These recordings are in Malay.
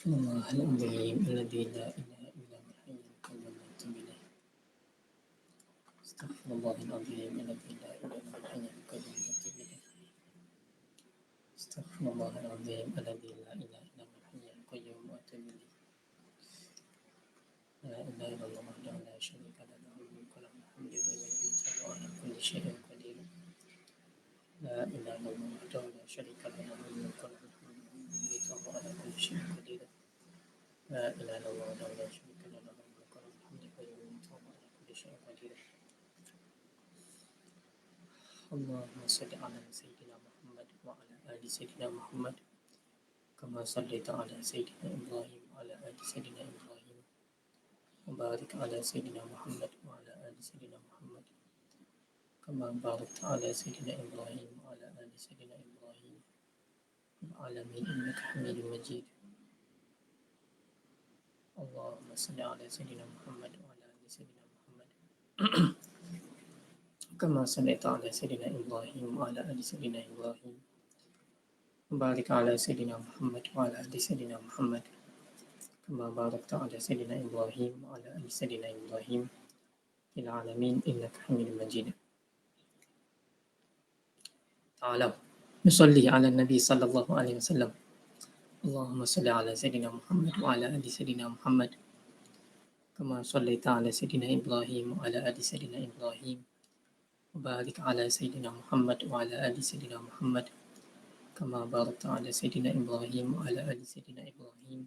الله العظيم الذي لا إله إلا هو الحي القيوم وأتوب إليه. استغفر الله العظيم الذي لا إله إلا هو الحي القيوم وأتوب إليه. استغفر الله العظيم الذي لا إله إلا هو الحي القيوم وأتوب إليه. لا إله إلا الله وحده لا شريك له له الملك وله الحمد وهو يميت وهو على كل شيء قدير. لا إله إلا الله وحده لا شريك له له الملك وله الحمد وهو يميت وهو على كل شيء قدير. لا إله إلا الله وحده لا شريك له له الملك وله الحمد وهو يميت وهو على كل شيء قدير. اللهم صل على سيدنا محمد وعلى آل سيدنا محمد كما صليت على سيدنا إبراهيم وعلى آل سيدنا إبراهيم وبارك على سيدنا محمد وعلى آل سيدنا محمد كما باركت على سيدنا إبراهيم وعلى آل سيدنا إبراهيم في العالمين إنك حميد مجيد. اللهم صل على سيدنا محمد وعلى آل سيدنا محمد كما صليت على سيدنا إبراهيم وعلى آل سيدنا إبراهيم وبارك على سيدنا محمد وعلى آل سيدنا محمد كما باركت على سيدنا إبراهيم وعلى آل سيدنا إبراهيم في العالمين إنك حميد مجيد. تعالوا نصلي على النبي صلى الله عليه وسلم. اللهم صل على سيدنا محمد وعلى آل سيدنا محمد كما صليت على سيدنا إبراهيم وعلى آل سيدنا إبراهيم وبارك على سيدنا محمد وعلى آل سيدنا محمد كما باركت على سيدنا إبراهيم وعلى آل سيدنا إبراهيم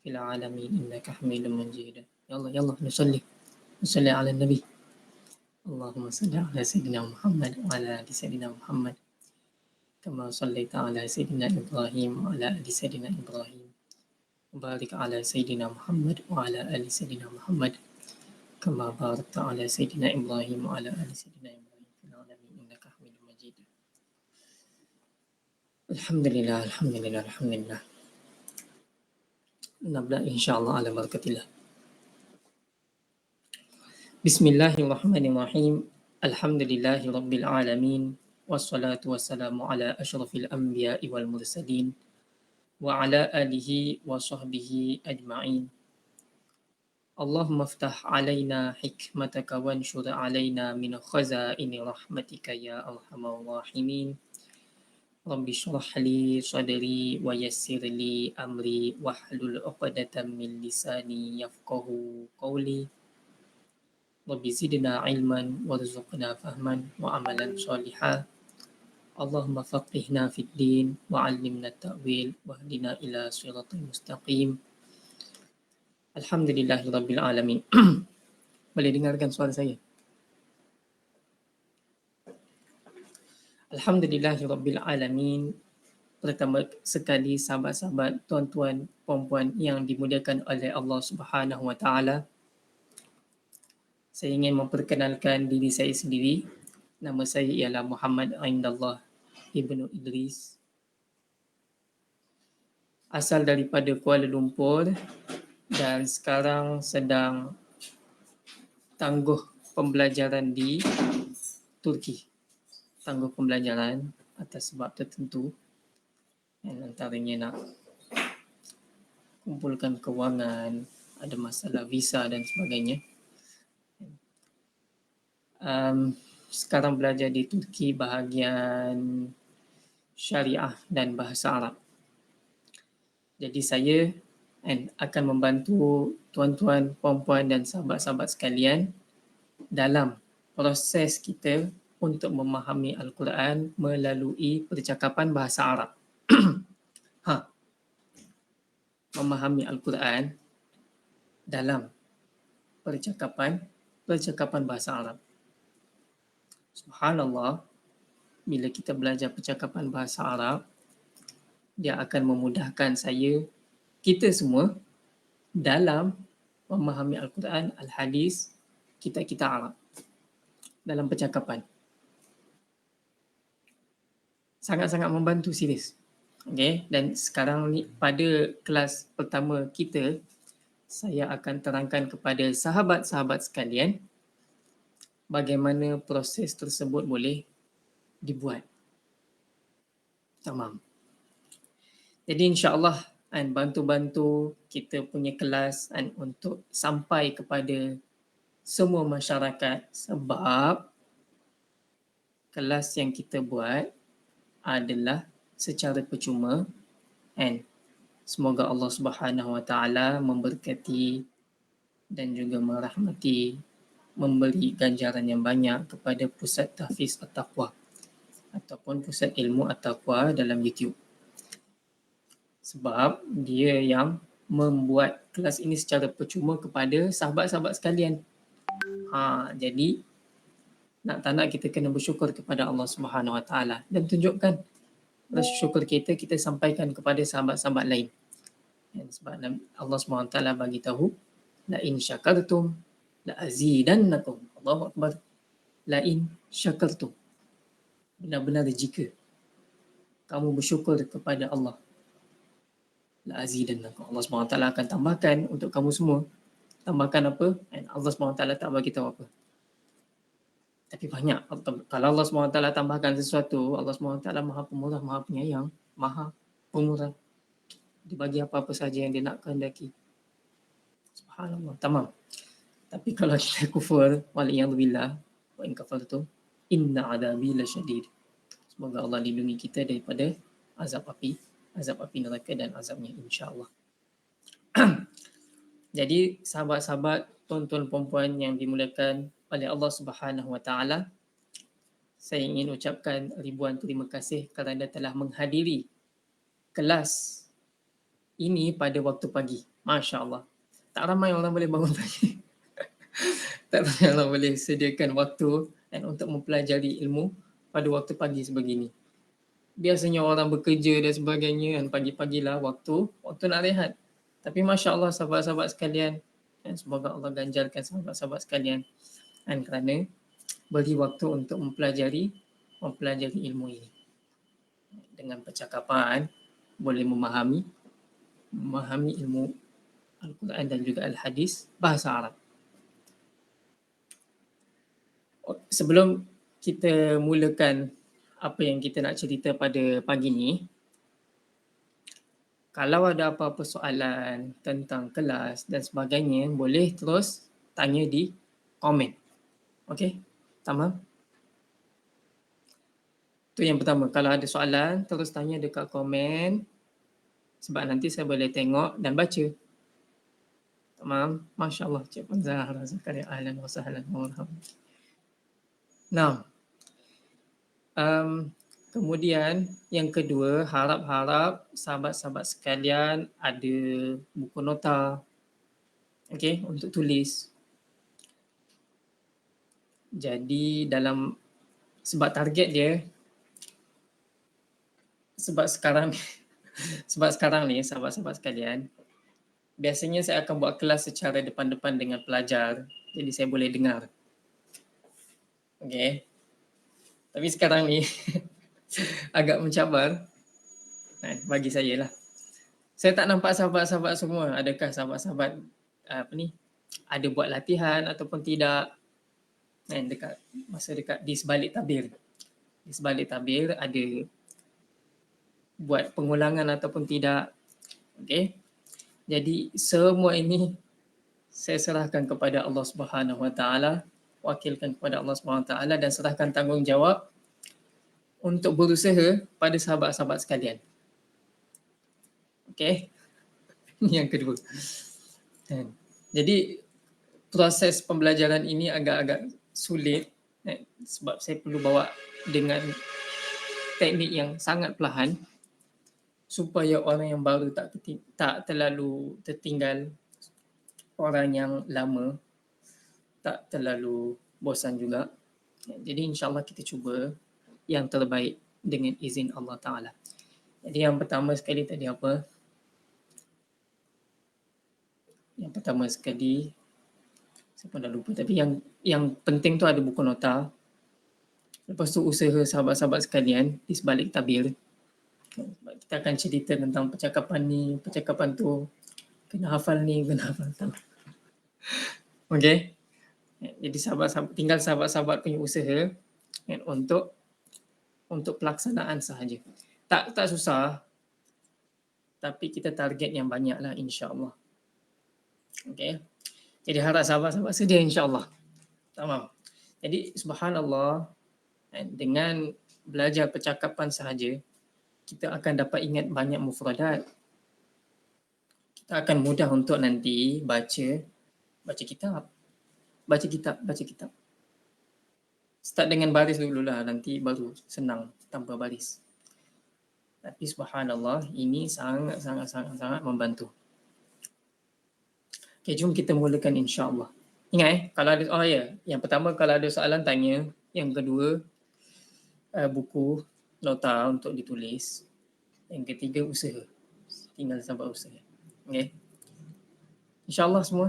في العالمين إنك حميد مجيد. يلا يلا نصلي على النبي. اللهم صل على سيدنا محمد وعلى آل سيدنا محمد كما صليت على سيدنا إبراهيم وعلى آل سيدنا إبراهيم وبارك على سيدنا محمد وعلى آل سيدنا محمد كما باركت على سيدنا إبراهيم وعلى آل سيدنا إبراهيم في العالمين إنك حميد مجيد. الحمد لله الحمد لله الحمد لله. نبدأ إن شاء الله على بركة الله. بسم الله الرحمن الرحيم. الحمد لله رب العالمين والصلاة والسلام على أشرف الأنبياء والمرسلين وعلى آله وصحبه أجمعين. اللهم افتح علينا حكمتك وانشر علينا من خزائن رحمتك يا أرحم الراحمين. رب اشرح لي صدري ويسر لي أمري واحلل عقدة من لساني يفقه قولي. رب زدنا علما وارزقنا فهما وعملا صالحا. اللهم فقهنا في الدين وعلمنا التأويل واهدنا إلى صراط المستقيم. Alhamdulillahirabbil alamin. Boleh dengarkan suara saya? Alhamdulillahirabbil alamin. Pertama sekali sahabat-sahabat, tuan-tuan, puan-puan yang dimuliakan oleh Allah Subhanahu wa taala, saya ingin memperkenalkan diri saya sendiri. Nama saya ialah Muhammad Aindallah Ibnu Idris. Asal daripada Kuala Lumpur dan sekarang sedang tangguh pembelajaran di Turki. Tangguh pembelajaran atas sebab tertentu. Yang antaranya nak kumpulkan kewangan, ada masalah visa dan sebagainya. Sekarang belajar di Turki bahagian syariah dan bahasa Arab. Jadi saya akan membantu tuan-tuan, puan-puan dan sahabat-sahabat sekalian dalam proses kita untuk memahami Al-Quran melalui percakapan bahasa Arab. Memahami Al-Quran dalam percakapan bahasa Arab. Subhanallah, bila kita belajar percakapan bahasa Arab, dia akan memudahkan kita semua dalam memahami Al-Quran, Al-Hadis, kitab-kitab Arab dalam percakapan. Sangat-sangat membantu, serius. Okay? Dan sekarang ni pada kelas pertama kita, saya akan terangkan kepada sahabat-sahabat sekalian bagaimana proses tersebut boleh dibuat. Tamam. Jadi insya-Allah dan bantu-bantu kita punya kelas dan untuk sampai kepada semua masyarakat, sebab kelas yang kita buat adalah secara percuma, and semoga Allah Subhanahu Wa Taala memberkati dan juga merahmati, memberi ganjaran yang banyak kepada Pusat Tahfiz At-Taqwa ataupun Pusat Ilmu At-Taqwa dalam YouTube. Sebab dia yang membuat kelas ini secara percuma kepada sahabat-sahabat sekalian. Jadi nak tak nak kita kena bersyukur kepada Allah Subhanahu Wa Taala dan tunjukkan rasa syukur kita sampaikan kepada sahabat-sahabat lain. Sebab Allah Subhanahu Wa Taala bagi tahu, la in syakartum la azidannakum. Allahu Akbar. La in syakartum. Benar-benar jika kamu bersyukur kepada Allah, la azidannakum. Allah Subhanahu Wa Taala akan tambahkan untuk kamu semua. Tambahkan apa? And Allah Subhanahu Wa Taala tak bagi tahu apa. Tapi banyak. Kalau Allah SWT tambahkan sesuatu, Allah SWT Maha Pemurah, Maha Penyayang, Maha Pemurah. Dia bagi apa-apa saja yang dia nak kehendaki. Subhanallah. Tamam. Tapi kalau kita kufur, waliyadzubillah, wa in kafartum, inna adabi lasyadid. Semoga Allah lindungi kita daripada azab api neraka dan azabnya, insya-Allah. Jadi sahabat-sahabat, tuan-tuan puan-puan yang dimuliakan oleh Allah Subhanahu Wa Taala, saya ingin ucapkan ribuan terima kasih kerana telah menghadiri kelas ini pada waktu pagi. Masya Allah. Tak ramai orang boleh bangun pagi. Tak ramai orang boleh sediakan waktu dan untuk mempelajari ilmu pada waktu pagi sebegini. Biasanya orang bekerja dan sebagainya dan pagi-pagilah waktu nak rehat. Tapi Masya Allah sahabat-sahabat sekalian, dan semoga Allah ganjarkan sahabat-sahabat sekalian dan kerana beri waktu untuk mempelajari ilmu ini. Dengan percakapan boleh memahami ilmu Al-Quran dan juga Al-Hadis bahasa Arab. Sebelum kita mulakan apa yang kita nak cerita pada pagi ni, kalau ada apa-apa soalan tentang kelas dan sebagainya, boleh terus tanya di komen. Okey, tamam. Itu yang pertama. Kalau ada soalan, terus tanya dekat komen. Sebab nanti saya boleh tengok dan baca. Tamam. Masya Allah. Cik Puan Zahra Zakaria. Ahlan wa sahlan. Nah. Kemudian yang kedua, harap-harap sahabat-sahabat sekalian ada buku nota. Okey, untuk tulis. Jadi sebab target dia, sebab sekarang ni sahabat-sahabat sekalian, biasanya saya akan buat kelas secara depan-depan dengan pelajar, jadi saya boleh dengar. Okey. Tapi sekarang ni agak mencabar bagi saya lah. Saya tak nampak sahabat-sahabat semua. Adakah sahabat-sahabat ada buat latihan ataupun tidak? Dekat di sebalik tabir. Di sebalik tabir ada buat pengulangan ataupun tidak. Okey. Jadi semua ini saya serahkan kepada Allah Subhanahu Wa Taala, wakilkan kepada Allah Subhanahu Wa Taala dan serahkan tanggungjawab untuk berusaha pada sahabat-sahabat sekalian. Okey. Yang kedua. Jadi proses pembelajaran ini agak-agak sulit sebab saya perlu bawa dengan teknik yang sangat perlahan supaya orang yang baru tak terlalu tertinggal, orang yang lama tak terlalu bosan juga. Jadi insya-Allah kita cuba yang terbaik dengan izin Allah Ta'ala. Jadi yang pertama sekali tadi apa? Yang pertama sekali saya pun dah lupa, tapi yang penting tu ada buku nota. Lepas tu usaha sahabat-sahabat sekalian di sebalik tabir. Kita akan cerita tentang percakapan ni, percakapan tu. Kena hafal ni, kena hafal tu. Okey. Jadi tinggal sahabat-sahabat punya usaha untuk pelaksanaan sahaja. Tak susah. tapi kita target yang banyak lah insya-Allah. Okey. Jadi harap sahabat-sahabat sedia insya-Allah. Tamam. Jadi subhanallah, dengan belajar percakapan sahaja kita akan dapat ingat banyak mufradat. Kita akan mudah untuk nanti baca kitab. Baca kitab. Start dengan baris dululah, nanti baru senang tanpa baris. Tapi subhanallah, ini sangat membantu. Okay, jom kita mulakan insya-Allah. Ingat kalau ada, yang pertama kalau ada soalan tanya, yang kedua buku nota untuk ditulis, yang ketiga usaha. Tinggal sampai usaha. Okay. InsyaAllah semua.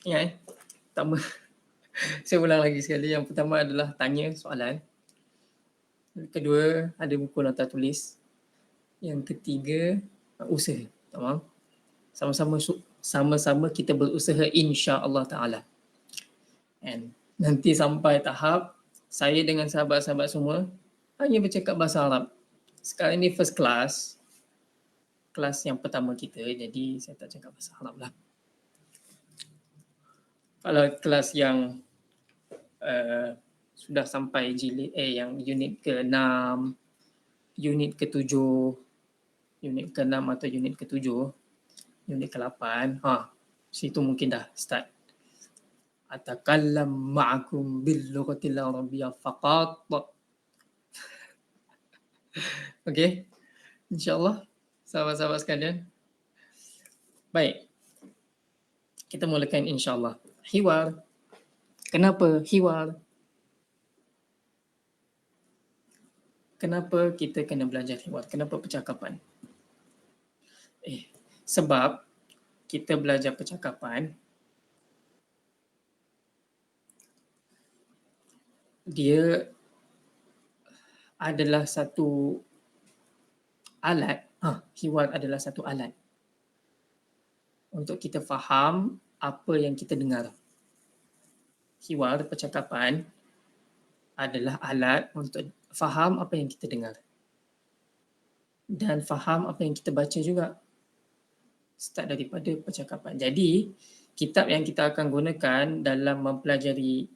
Ingat pertama saya ulang lagi sekali, yang pertama adalah tanya soalan. Yang kedua ada buku nota tulis. Yang ketiga usaha. Tamam. Sama-sama kita berusaha insya-Allah taala. And nanti sampai tahap saya dengan sahabat-sahabat semua hanya bercakap bahasa Arab. Sekarang ini first class, kelas yang pertama kita, jadi saya tak cakap bahasa Arab lah. Kalau kelas yang sudah sampai jilid yang unit ke-6, unit ke-7, unit ke-6 atau unit ke-7, unit ke-8, situ mungkin dah start. Atakallam ma'akum bil lughatil arabiyyah faqat. Okey. Insya-Allah sahabat-sahabat sekalian. Baik. Kita mulakan insya-Allah. Hiwar. Kenapa hiwar? Kenapa kita kena belajar hiwar? Kenapa percakapan? Sebab kita belajar percakapan, dia adalah satu alat, hiwar adalah satu alat untuk kita faham apa yang kita dengar. Hiwar, percakapan adalah alat untuk faham apa yang kita dengar dan faham apa yang kita baca juga. Start daripada percakapan. Jadi, kitab yang kita akan gunakan dalam mempelajari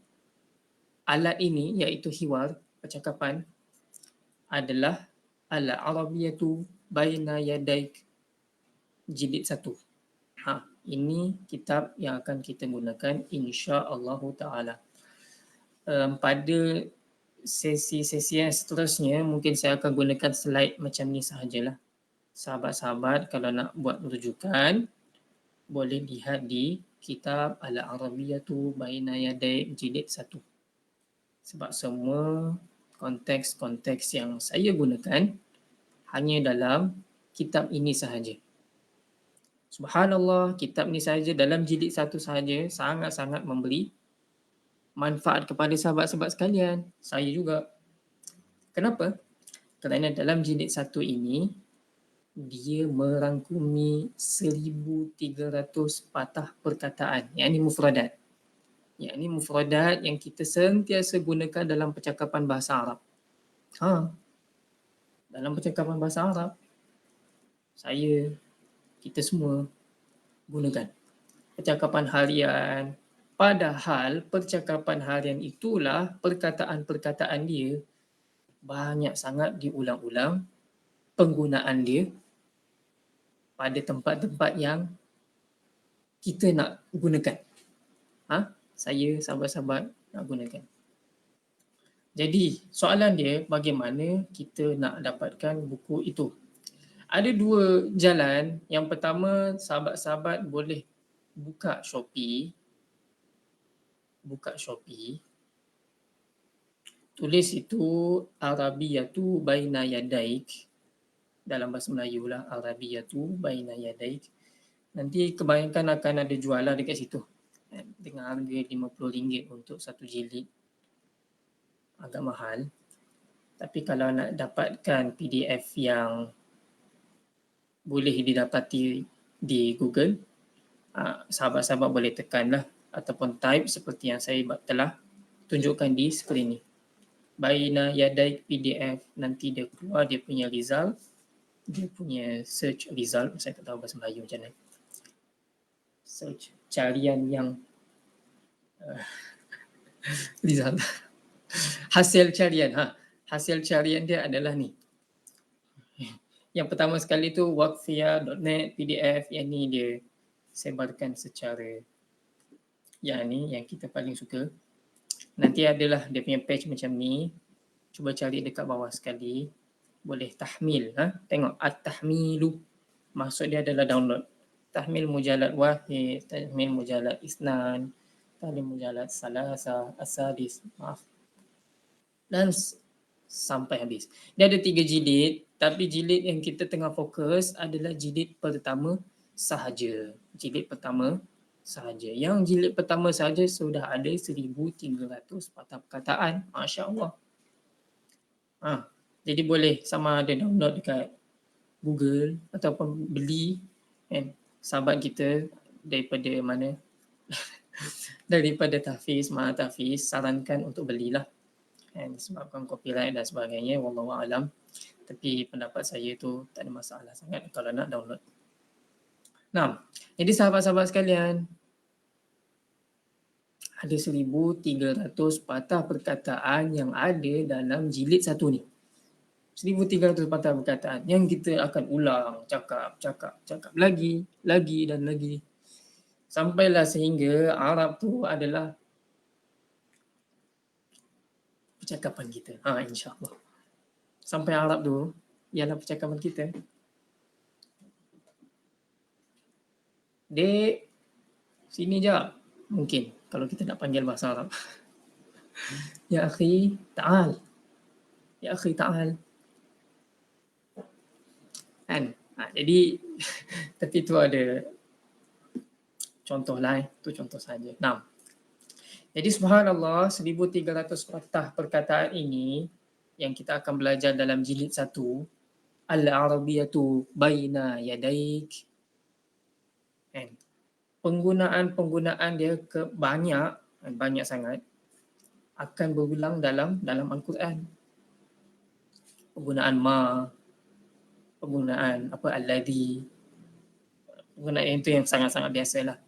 alat ini iaitu hiwar, percakapan, adalah Al-Arabiyyatu Baina Yadaik jilid 1. Ini kitab yang akan kita gunakan insya-Allah taala. Pada sesi-sesi yang seterusnya mungkin saya akan gunakan slide macam ni sahajalah. Sahabat-sahabat kalau nak buat rujukan boleh lihat di kitab Al-Arabiyyatu Baina Yadaik jilid 1. Sebab semua konteks-konteks yang saya gunakan hanya dalam kitab ini sahaja. Subhanallah, kitab ni sahaja dalam jilid 1 sahaja sangat-sangat memberi manfaat kepada sahabat-sahabat sekalian. Saya juga. Kenapa? Kerana dalam jilid 1 ini dia merangkumi 1,300 patah perkataan, yakni mufradat. Yakni mufradat yang kita sentiasa gunakan dalam percakapan bahasa Arab. Dalam percakapan bahasa Arab, kita semua gunakan percakapan harian. Padahal percakapan harian itulah perkataan-perkataan dia banyak sangat diulang-ulang penggunaan dia pada tempat-tempat yang kita nak gunakan. Saya, sahabat-sahabat nak gunakan. Jadi soalan dia, bagaimana kita nak dapatkan buku itu? Ada dua jalan. Yang pertama, sahabat-sahabat boleh buka Shopee. Tulis itu Arabiyyatu Baina Yadaik. Dalam bahasa Melayu lah, Arabiyyatu Baina Yadaik. Nanti kebanyakan akan ada jualan dekat situ. Dengan harga RM50 untuk satu jilid. Agak mahal. Tapi kalau nak dapatkan PDF yang boleh didapati di Google, sahabat-sahabat boleh tekanlah ataupun type seperti yang saya telah tunjukkan di skrin ni. Baina Yadaik PDF, nanti dia keluar dia punya result. dia punya search result, saya tak tahu bahasa Melayu macam mana, search carian yang result hasil carian, hasil carian dia adalah ni. Yang pertama sekali tu workfia.net PDF, yang ni dia sebarkan secara yang ni yang kita paling suka. Nanti adalah dia punya page macam ni. Cuba cari dekat bawah sekali. Boleh tahmil, tengok at-tahmilu. Maksud dia adalah download. Tahmil mujalad wahid, tahmil mujalad isnan, tahmil mujalad salasa, asadis, maaf. Dan sampai habis. Dia ada 3 jilid, tapi jilid yang kita tengah fokus adalah jilid pertama sahaja. Jilid pertama sahaja. Yang jilid pertama sahaja sudah ada 1,300 patah perkataan. Masya Allah. Jadi boleh sama ada download dekat Google ataupun beli, kan, sahabat kita daripada mana daripada Tahfiz, Maha Tahfiz sarankan untuk belilah, kan, disebabkan copyright dan sebagainya, wallahu alam. Tapi pendapat saya tu tak ada masalah sangat kalau nak download. Nah, jadi sahabat-sahabat sekalian, ada 1,300 patah perkataan yang ada dalam jilid satu ni. 1,300 patah perkataan yang kita akan ulang, cakap lagi dan lagi. Sampailah sehingga Arab tu adalah percakapan kita. InsyaAllah. Sampai Arab tu ialah percakapan kita. Dek, sini je. Mungkin kalau kita nak panggil bahasa Arab. Ya akhi, ta'al. Ya akhi, ta'al. Kan? Jadi, tapi tu ada contoh lah. Tu contoh saja. Nah, jadi subhanallah, 1,300 patah perkataan ini yang kita akan belajar dalam jilid 1, Al-Arabiyatu Baina Yadaik. Kan? Penggunaan dia banyak sangat, akan berulang dalam Al-Quran. Penggunaan ma, penggunaan alladhi, penggunaan itu yang sangat-sangat biasalah.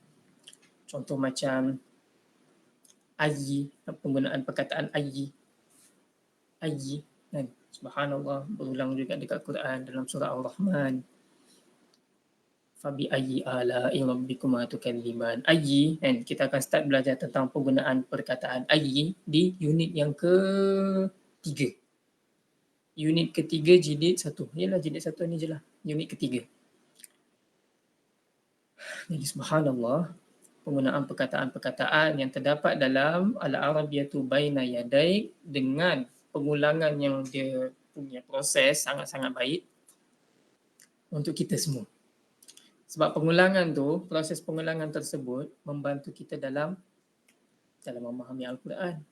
Contoh macam ayyi, penggunaan perkataan ayyi, kan, subhanallah, berulang juga dekat Quran dalam surah Al-Rahman. Fabi ayyi ala'i rabbikuma tukadziban. Ayyi, kan, kita akan start belajar tentang penggunaan perkataan ayyi di unit yang ketiga. Unit ketiga jilid 1. Yalah, jilid 1 ni je lah. Unit ketiga. Jadi subhanallah, penggunaan perkataan-perkataan yang terdapat dalam Al-Arabiyatu Baina Yadaik dengan pengulangan yang dia punya proses sangat-sangat baik untuk kita semua. Sebab proses pengulangan tersebut membantu kita dalam memahami Al-Quran.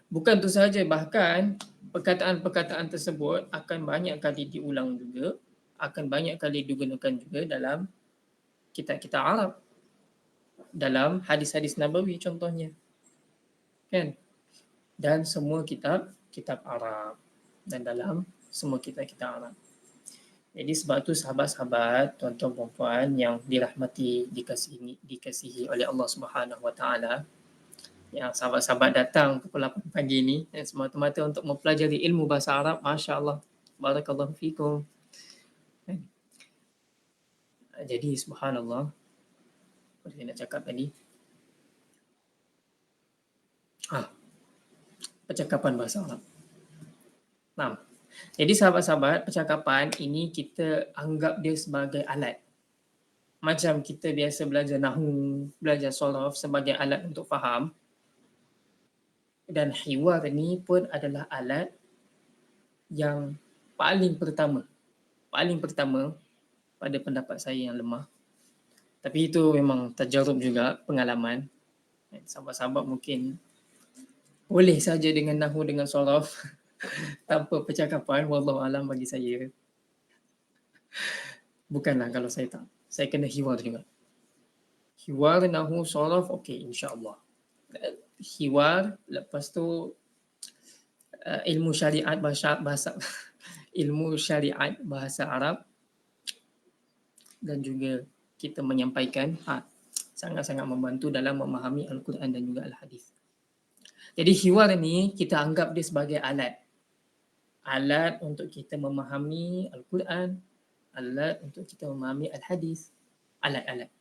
Bukan tu sahaja, bahkan perkataan-perkataan tersebut akan banyak kali diulang juga, akan banyak kali digunakan juga dalam kitab-kitab Arab, dalam hadis-hadis Nabawi contohnya, kan, dan semua kitab Arab, dan dalam semua kitab-kitab Arab. Jadi sebab tu sahabat-sahabat, tuan-tuan puan-puan yang dirahmati, dikasihi oleh Allah Subhanahu Wa Taala, yang sahabat-sahabat datang pukul 8 pagi ni semata-mata untuk mempelajari ilmu bahasa Arab, masya-Allah, barakallahu fikum. Jadi subhanallah, apa saya nak cakap tadi? Percakapan bahasa Arab. Nah, jadi sahabat-sahabat, percakapan ini kita anggap dia sebagai alat. Macam kita biasa belajar nahwu, belajar sorof sebagai alat untuk faham. Dan hiwar ni pun adalah alat yang paling pertama pada pendapat saya yang lemah. Tapi itu memang tajarub juga, pengalaman. Sahabat-sahabat mungkin boleh saja dengan nahwu, dengan sorof tanpa percakapan, wallahu alam bagi saya. Bukanlah kalau saya tak. Saya kena hiwar juga. Hiwar, nahwu, sorof, okey, insya-Allah. Hiwar, lepas tu ilmu syariat bahasa ilmu syariat bahasa Arab dan juga kita menyampaikan sangat-sangat membantu dalam memahami Al-Quran dan juga Al-Hadis. Jadi hiwar ni kita anggap dia sebagai alat. Alat untuk kita memahami Al-Quran, alat untuk kita memahami Al-Hadis, alat-alat.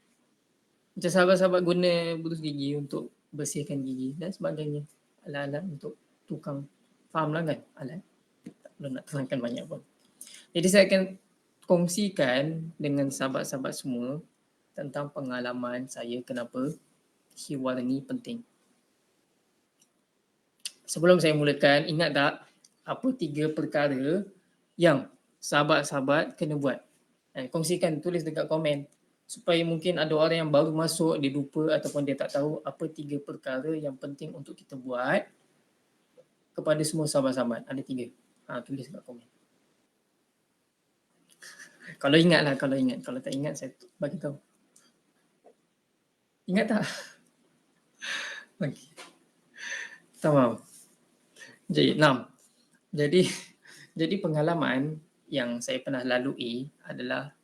Macam sahabat-sahabat guna berus gigi untuk bersihkan gigi dan sebagainya. Alat-alat untuk tukang. Fahamlah kan? Alat. Tak perlu nak terangkan banyak pun. Jadi saya akan kongsikan dengan sahabat-sahabat semua tentang pengalaman saya kenapa hiwar ni penting. Sebelum saya mulakan, ingat tak apa 3 perkara yang sahabat-sahabat kena buat? Kongsikan, tulis dekat komen supaya mungkin ada orang yang baru masuk, dia lupa ataupun dia tak tahu apa 3 perkara yang penting untuk kita buat kepada semua sahabat-sahabat. Ada 3. Tulis dekat komen. Kalau ingat lah, kalau ingat. Kalau tak ingat, saya bagi tahu. Ingat tak? Bagi. Tamam. Jadi, 6. Jadi pengalaman yang saya pernah lalui adalah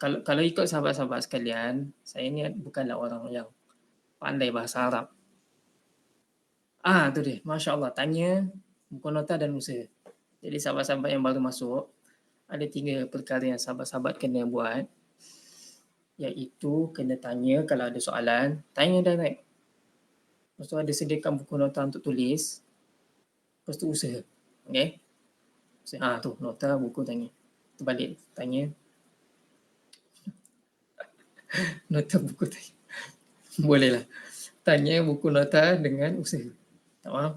kalau ikut sahabat-sahabat sekalian, saya ni bukanlah orang yang pandai bahasa Arab. Tu dia. Masya Allah. Tanya buku nota dan usaha. Jadi sahabat-sahabat yang baru masuk, ada 3 perkara yang sahabat-sahabat kena buat, iaitu kena tanya kalau ada soalan, tanya direct. Lepas tu ada sediakan buku nota untuk tulis. Lepas tu usaha. Okay? Tu nota, buku, tanya. Terbalik, tanya. Nota, buku, tanya. Boleh lah. Tanya, buku, nota dengan usaha. Tak faham?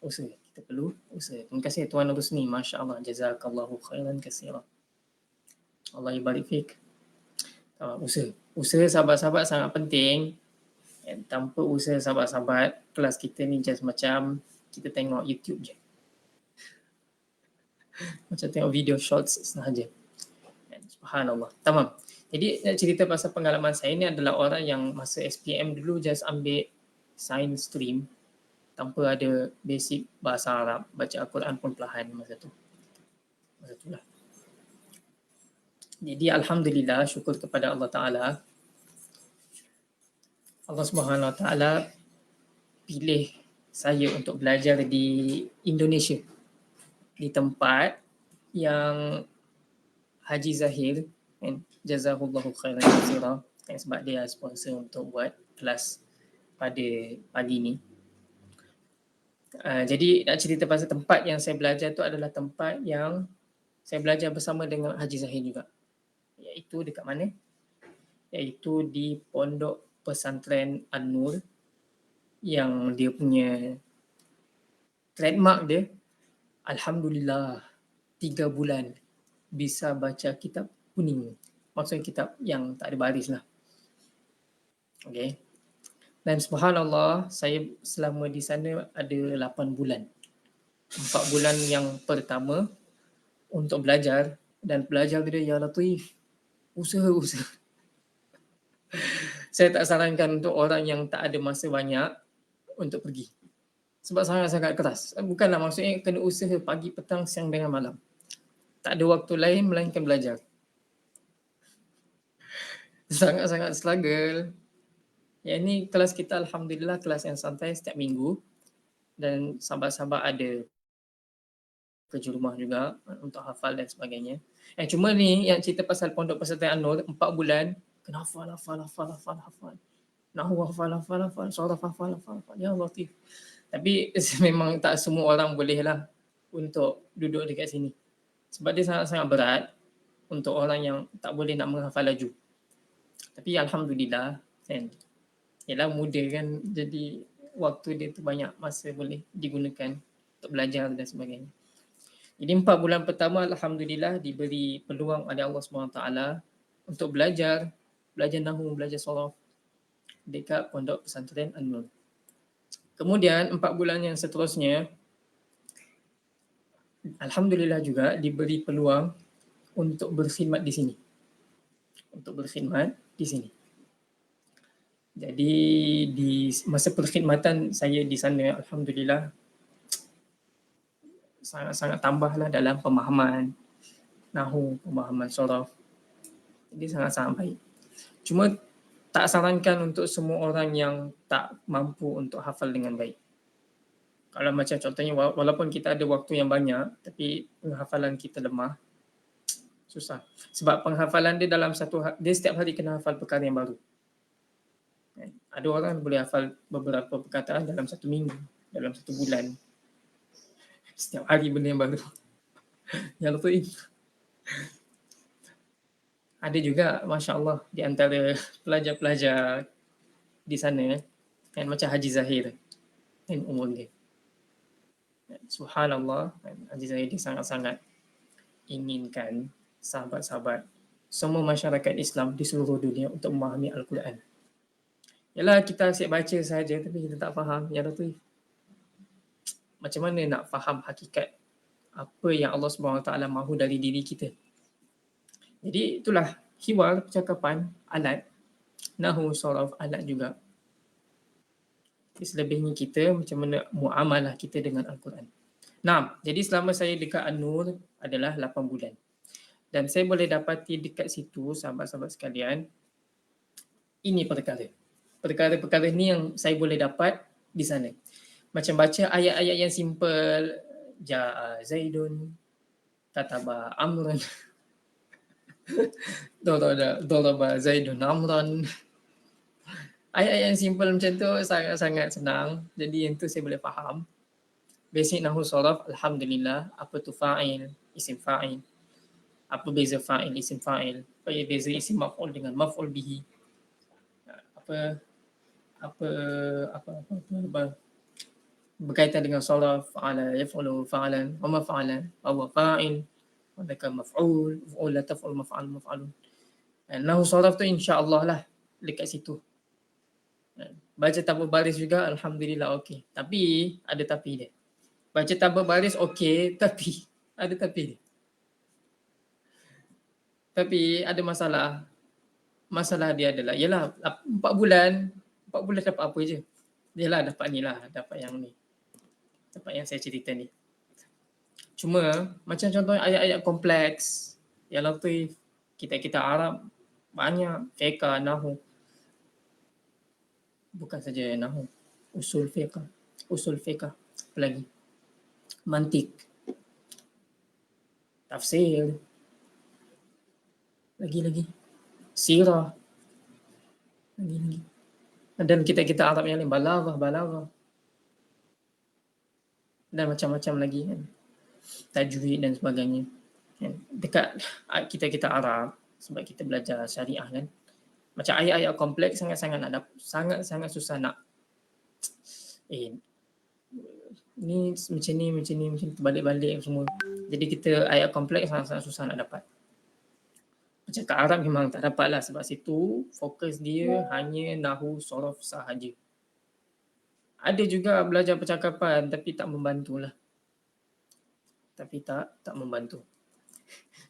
Usaha. Kita perlu usaha. Terima kasih Tuan Rusni. Masya Allah. Jazakallahu khairan katsira. Allah ibarik fiqh. Usaha. Usaha sahabat-sahabat sangat penting. Tanpa usaha sahabat-sahabat, kelas kita ni just macam kita tengok YouTube je. Macam tengok video shorts sahaja. Subhanallah. Tamam. Jadi nak cerita pasal pengalaman saya ni adalah orang yang masa SPM dulu just ambil science stream tanpa ada basic bahasa Arab. Baca Al-Quran pun perlahan masa tu. Masa tu lah. Jadi Alhamdulillah, syukur kepada Allah Ta'ala. Allah Subhanahu Wa Ta'ala pilih saya untuk belajar di Indonesia. Di tempat yang Haji Zahir, jazahullahu khairan katsira, sebab dia sponsor untuk buat kelas pada pagi ni. Jadi nak cerita pasal tempat yang saya belajar tu adalah tempat yang saya belajar bersama dengan Haji Zahir juga. Iaitu dekat mana? Iaitu di Pondok Pesantren An-Nur, yang dia punya trademark dia, Alhamdulillah, 3 bulan bisa baca kitab kuning. Maksudnya kitab yang tak ada baris lah. Okay. Dan subhanallah, saya selama di sana ada 8 bulan. 4 bulan yang pertama untuk belajar, dan belajar dia, ya Latif, usaha. Saya tak sarankan untuk orang yang tak ada masa banyak untuk pergi. Sebab sangat-sangat keras. Bukanlah maksudnya kena usaha pagi, petang, siang dengan malam. Tak ada waktu lain melainkan belajar. Sangat-sangat struggle. Yang ni kelas kita Alhamdulillah kelas yang santai setiap minggu. Dan sahabat-sahabat ada kerja rumah juga untuk hafal dan sebagainya. Cuma ni yang cerita pasal Pondok Pesantren An-Nur, 4 bulan kena hafal. Nahu hafal. Surah hafal. Ya Latif. Tapi memang tak semua orang boleh lah untuk duduk dekat sini. Sebab dia sangat-sangat berat untuk orang yang tak boleh nak menghafal laju. Tapi Alhamdulillah, kan, ialah muda kan, jadi waktu dia tu banyak masa boleh digunakan untuk belajar dan sebagainya. Jadi 4 bulan pertama Alhamdulillah diberi peluang oleh Allah SWT untuk belajar nahu, belajar surah dekat Pondok Pesantren An-Nur. Kemudian 4 bulan yang seterusnya Alhamdulillah juga diberi peluang untuk berkhidmat di sini. Jadi di masa perkhidmatan saya di sana, Alhamdulillah sangat-sangat tambahlah dalam pemahaman nahu, pemahaman sorof. Jadi sangat-sangat baik. Cuma tak sarankan untuk semua orang yang tak mampu untuk hafal dengan baik. Kalau macam contohnya, walaupun kita ada waktu yang banyak, tapi penghafalan kita lemah, susah. Sebab penghafalan dia dalam dia setiap hari kena hafal perkara yang baru. Ada orang boleh hafal beberapa perkataan dalam 1 minggu, dalam 1 bulan. Setiap hari benda yang baru. Yang tu ada juga, Masya Allah, di antara pelajar-pelajar di sana, kan, macam Haji Zahir kan, umur dia. Subhanallah, Haji Zahir dia sangat-sangat inginkan sahabat-sahabat semua masyarakat Islam di seluruh dunia untuk memahami Al-Quran. Yalah, kita asyik baca saja tapi kita tak faham. Yang tu macam mana nak faham hakikat apa yang Allah SWT mahu dari diri kita. Jadi itulah hiwar, percakapan, alat, nahu, sorof, alat juga. Selebihnya kita macam mana muamalah kita dengan Al-Quran. Nah, jadi selama saya dekat An-Nur adalah 8 bulan. Dan saya boleh dapati dekat situ, sahabat-sahabat sekalian, ini perkara. Perkara-perkara ni yang saya boleh dapat di sana. Macam baca ayat-ayat yang simple, Ja'a Zaidun, Kataba Amran, Daraba Zaidun Amran. Ayat-ayat yang simple macam tu sangat-sangat senang. Jadi yang tu saya boleh faham. Basic nahu sorof, alhamdulillah. Apa tu fa'il, isim fa'il. Apa beza fa'il, isim fa'il. Apa beza isim maf'ul dengan maf'ul bihi. Apa berkaitan dengan sorof, fa'ala yaf'ulu fa'alan, wa ma fa'alan, wa fa'il, wa dhaka maf'ul, la taf'ul maf'al maf'alun. Nahu sorof tu insya-Allah lah dekat situ. Baca tanpa baris juga alhamdulillah okey. Tapi ada tapi dia. Baca tanpa baris okey, tapi ada tapi dia. Tapi ada masalah. Masalah dia adalah yalah 4 bulan dapat apa je. Yalah dapat ni lah, dapat yang ni. Dapat yang saya cerita ni. Cuma macam contohnya ayat-ayat kompleks, yang latif, kita Arab banyak, fiqh, nahwu. Bukan saja nahwu, usul fiqh, apa lagi? Mantik, tafsir, lagi sirah, lagi. Dan kita Arab yang lain, balaghah. Dan macam-macam lagi kan. Tajwid dan sebagainya. Dekat kita Arab, sebab kita belajar syariah kan. Macam ayat-ayat kompleks sangat-sangat susah nak ni macam ni terbalik-balik semua. Jadi kita ayat kompleks sangat-sangat susah nak dapat. Macam kat Arab memang tak dapat lah sebab situ fokus dia hanya nahu sorof sahaja. Ada juga belajar percakapan tapi tak membantulah. Tak membantu.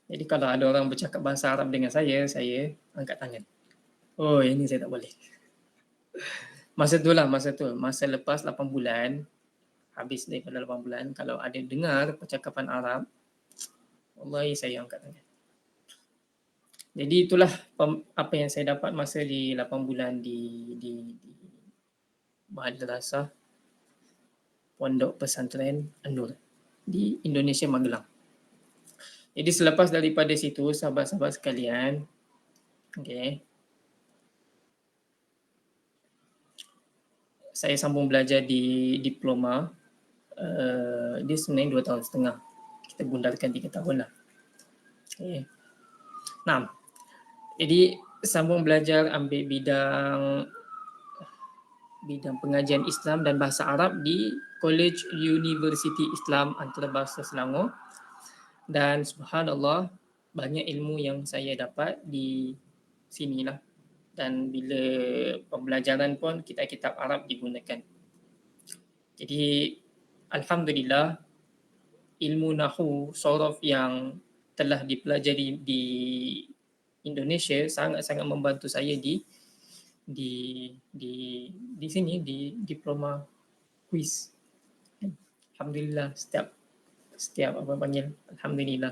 Jadi kalau ada orang bercakap bahasa Arab dengan saya angkat tangan. Oh, ini saya tak boleh. Masa lepas 8 bulan, habis daripada 8 bulan, kalau ada dengar percakapan Arab, wallahi saya angkat tangan. Jadi itulah apa yang saya dapat masa di 8 bulan di Madrasah Pondok Pesantren An-Nur di Indonesia, Magelang. Jadi selepas daripada situ, sahabat-sahabat sekalian, okay, saya sambung belajar di diploma. Dia sebenarnya 2 tahun setengah. Kita bundarkan 3 tahun lah. Okay. Nah, jadi sambung belajar ambil bidang pengajian Islam dan bahasa Arab di College University Islam Antarabangsa Selangor. Dan subhanallah, banyak ilmu yang saya dapat di sinilah. Dan bila pembelajaran pun kitab-kitab Arab digunakan. Jadi alhamdulillah, ilmu nahwu sorof yang telah dipelajari di Indonesia sangat-sangat membantu saya di sini di diploma quiz. Alhamdulillah, setiap apa panggil, alhamdulillah.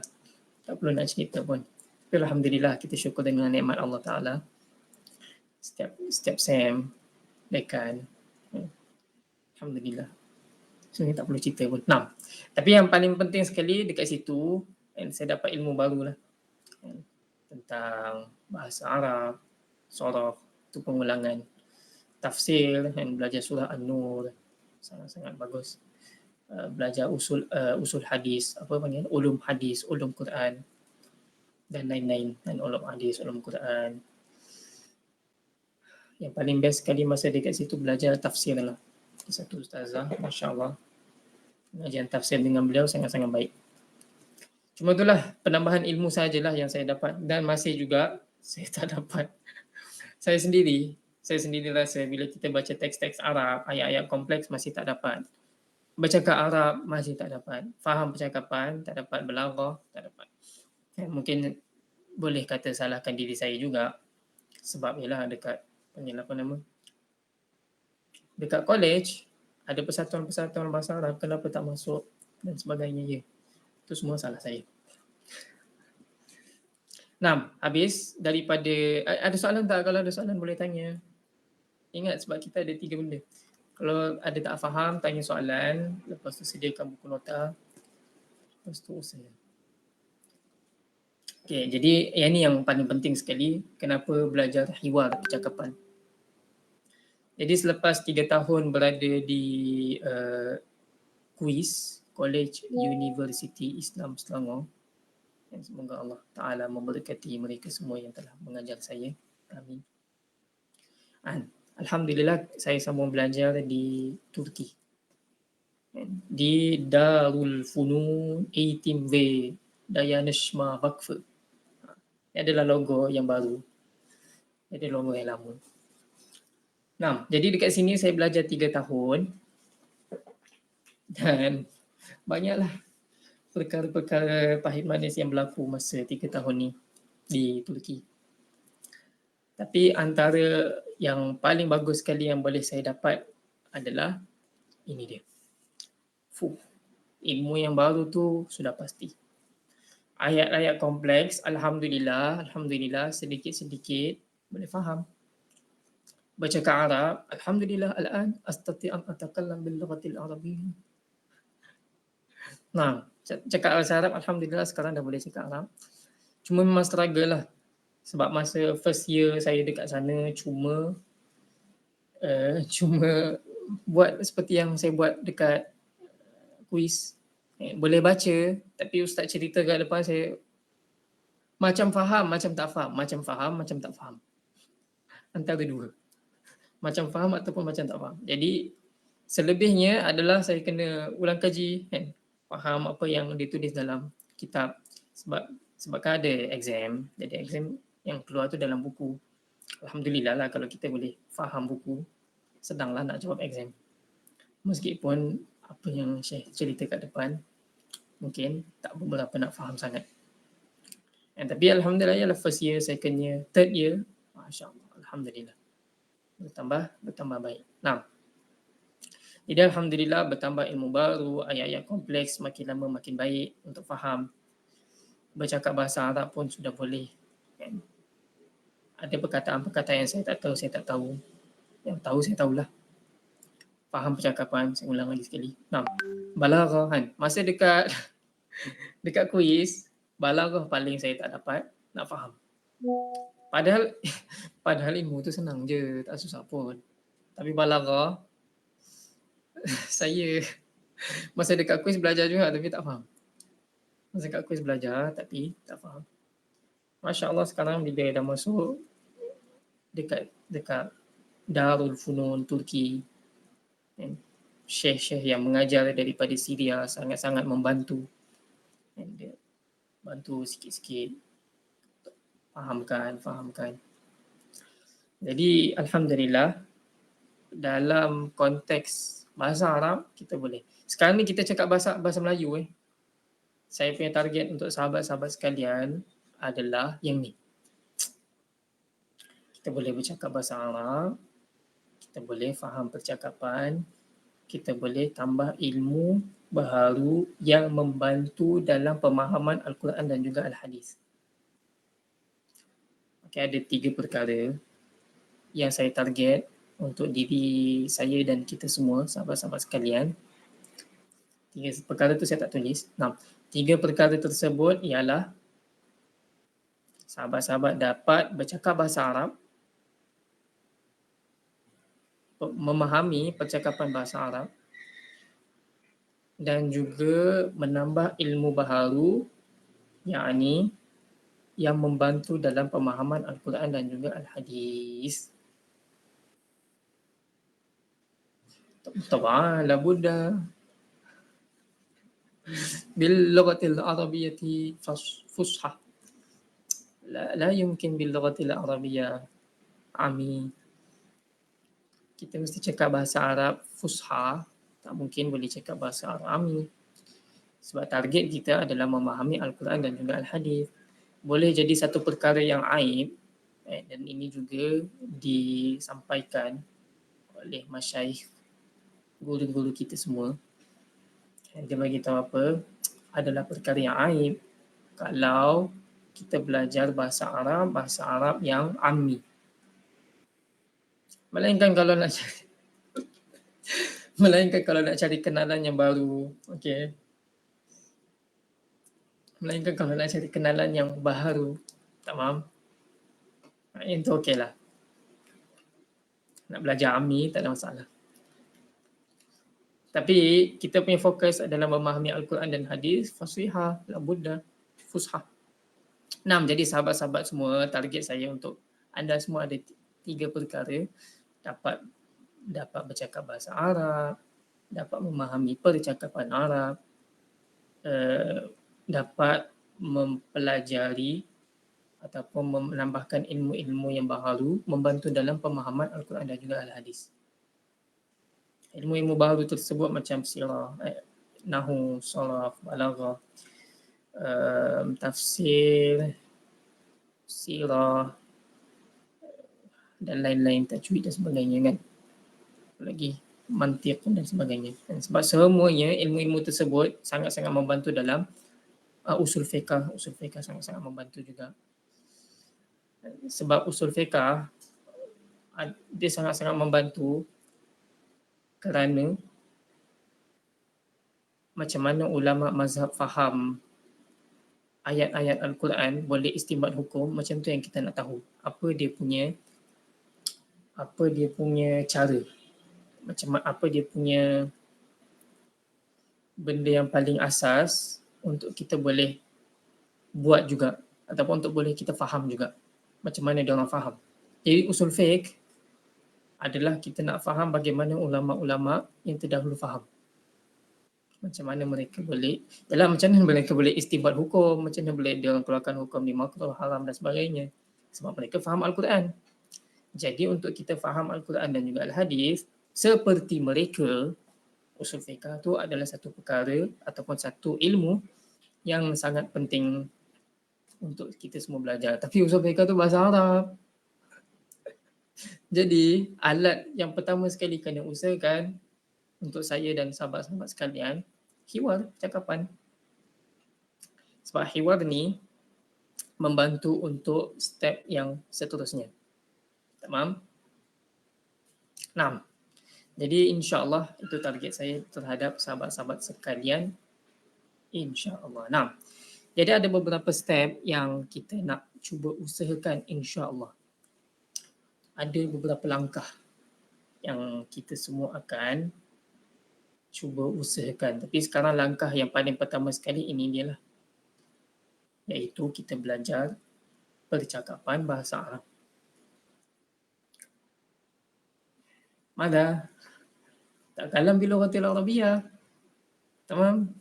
Tak perlu nak cerita pun. Tapi Alhamdulillah kita syukur dengan nikmat Allah Ta'ala. Setiap SEM, dekan. Alhamdulillah. Sebenarnya tak perlu cerita pun. Nah, tapi yang paling penting sekali dekat situ, saya dapat ilmu baru lah. Tentang bahasa Arab, sorof, itu pengulangan. Tafsir, belajar surah An-Nur. Sangat-sangat bagus. Belajar usul hadis, apa panggil? Ulum hadis, ulum Quran. Dan lain-lain. Dan ulum hadis, ulum Quran. Yang paling best sekali masa dekat situ belajar tafsir lah. Satu ustazah, Masya Allah. Pengajian tafsir dengan beliau sangat-sangat baik. Cuma itulah penambahan ilmu sajalah yang saya dapat. Dan masih juga saya tak dapat. Saya sendiri rasa bila kita baca teks-teks Arab, ayat-ayat kompleks masih tak dapat. Bercakap Arab masih tak dapat. Faham percakapan, tak dapat. Belaghah, tak dapat. Mungkin boleh kata salahkan diri saya juga. Sebab ialah dekat, apa nama, dekat college, ada persatuan-persatuan bahasa Arab, kenapa tak masuk dan sebagainya. Ya. Itu semua salah saya. Nah, habis daripada, ada soalan tak? Kalau ada soalan boleh tanya. Ingat sebab kita ada 3 benda. Kalau ada tak faham, tanya soalan. Lepas tu sediakan buku nota. Lepas tu usaha. Okay, jadi yang ni yang paling penting sekali. Kenapa belajar hiwar percakapan. Jadi selepas 3 tahun berada di KUIS, College University Islam Selangor, dan semoga Allah Ta'ala memberkati mereka semua yang telah mengajar saya. Amin. Alhamdulillah saya sambung belajar di Turki. Di Darul Funun Eğitim ve Dayanışma Vakfı. Ini adalah logo yang baru. Ini logo yang lama. Nah, jadi dekat sini saya belajar 3 tahun. Dan banyaklah perkara-perkara pahit manis yang berlaku masa 3 tahun ni di Turki. Tapi antara yang paling bagus sekali yang boleh saya dapat adalah ini dia. Ilmu yang baru tu sudah pasti. Ayat-ayat kompleks, Alhamdulillah, sedikit-sedikit boleh faham. Bercakap Arab, Alhamdulillah, al-an astati an atakallam bil lughatil arabiyyah. Nah, cakap bahasa Arab, Alhamdulillah sekarang dah boleh cakap Arab. Cuma memang struggle lah. Sebab masa first year saya dekat sana cuma buat seperti yang saya buat dekat kuis. Boleh baca, tapi ustaz cerita kat depan saya macam faham, macam tak faham. Macam faham, macam tak faham. Antara dua. Macam faham ataupun macam tak faham. Jadi selebihnya adalah saya kena ulang kaji, kan? Faham apa yang ditulis dalam kitab. Sebab kan ada exam. Jadi exam yang keluar tu dalam buku. Alhamdulillah lah kalau kita boleh faham buku, sedanglah nak jawab exam. Meskipun apa yang Syekh cerita kat depan mungkin tak berapa nak faham sangat. Tapi Alhamdulillah ialah first year, second year, third year, Masya Allah, Alhamdulillah. Bertambah baik. Nah, jadi Alhamdulillah bertambah ilmu baru, ayat-ayat kompleks makin lama makin baik untuk faham. Bercakap bahasa Arab pun sudah boleh. Kan? Ada perkataan-perkataan yang saya tak tahu. Yang tahu saya tahulah. Faham percakapan, saya ulang lagi sekali. Nah, balaghah kan. Masa dekat kuis, balaghah paling saya tak dapat nak faham. Padahal ilmu tu senang je, tak susah pun. Tapi balaghah saya masa dekat kuis belajar juga tapi tak faham. Masa dekat kuis belajar tapi tak faham. Masya Allah sekarang bila dah masuk dekat Darul Funun Turki, syekh-syekh yang mengajar daripada Syria sangat-sangat membantu. Dia bantu sikit-sikit fahamkan. Jadi Alhamdulillah dalam konteks bahasa Arab kita boleh. Sekarang ni kita cakap bahasa Melayu. Saya punya target untuk sahabat-sahabat sekalian adalah yang ni. Kita boleh bercakap bahasa Arab, kita boleh faham percakapan, kita boleh tambah ilmu baharu yang membantu dalam pemahaman Al-Quran dan juga Al-Hadis. Okay, ada 3 perkara yang saya target untuk diri saya dan kita semua, sahabat-sahabat sekalian. 3 perkara tu saya tak tulis. 3 perkara tersebut ialah sahabat-sahabat dapat bercakap bahasa Arab, memahami percakapan bahasa Arab, dan juga menambah ilmu baharu, yakni yang membantu dalam pemahaman Al-Quran dan juga Al-Hadis. طبعا لابد باللغة العربية فصحى لا يمكن باللغة العربية عامي. Kita mesti cakap bahasa Arab fusha, tak mungkin boleh cakap bahasa Arab ami. Sebab target kita adalah memahami Al-Quran dan juga Al-Hadis. Boleh jadi satu perkara yang aib, dan ini juga disampaikan oleh masyayikh, guru-guru kita semua. Dia bagi tahu apa, adalah perkara yang aib kalau kita belajar bahasa Arab yang ammi. Melainkan kalau nak cari kenalan yang baru, okey. Melainkan kalau nak cari kenalan yang baharu, tamam. Itu okeylah. Nak belajar ammi tak ada masalah. Tapi kita punya fokus adalah memahami Al-Quran dan Hadis, fasiha, labudda, fusha. 6. Jadi sahabat-sahabat semua, target saya untuk anda semua ada 3 perkara. Dapat bercakap bahasa Arab, dapat memahami percakapan Arab, dapat mempelajari ataupun menambahkan ilmu-ilmu yang baharu, membantu dalam pemahaman Al-Quran dan juga Al-Hadis. Ilmu-ilmu baharu tersebut macam sirah, nahu, saraf, balaghah, tafsir, sirah, dan lain-lain, tajwid dan sebagainya kan. Lagi mantiq dan sebagainya. Dan sebab semuanya ilmu-ilmu tersebut sangat-sangat membantu dalam usul fiqh. Usul fiqh sangat-sangat membantu juga. Sebab usul fiqh dia sangat-sangat membantu kerana macam mana ulama mazhab faham ayat-ayat Al-Quran boleh istinbat hukum, macam tu yang kita nak tahu. Apa dia punya cara, macam apa dia punya benda yang paling asas untuk kita boleh buat juga, ataupun untuk boleh kita faham juga macam mana dia orang faham. Jadi usul fiqh adalah kita nak faham bagaimana ulama-ulama yang terdahulu faham. Macam mana mereka boleh istinbat hukum, macam mana boleh dia orang keluarkan hukum ni makruh, haram dan sebagainya. Sebab mereka faham Al-Quran. Jadi untuk kita faham Al-Quran dan juga Al-Hadis seperti mereka, usul fiqh tu adalah satu perkara ataupun satu ilmu yang sangat penting untuk kita semua belajar. Tapi usul fiqh tu bahasa Arab. Jadi alat yang pertama sekali kena usahakan untuk saya dan sahabat-sahabat sekalian, hiwar, percakapan. Sebab hiwar ni membantu untuk step yang seterusnya. Tamam? 6. Jadi insya-Allah itu target saya terhadap sahabat-sahabat sekalian. Insya-Allah. 6. Jadi ada beberapa step yang kita nak cuba usahakan insya-Allah. Ada beberapa langkah yang kita semua akan cuba usahakan. Tapi sekarang langkah yang paling pertama sekali ini dia lah. Iaitu kita belajar percakapan bahasa Arab. Mada takalam bil lughatil arabiyyah. Tamam.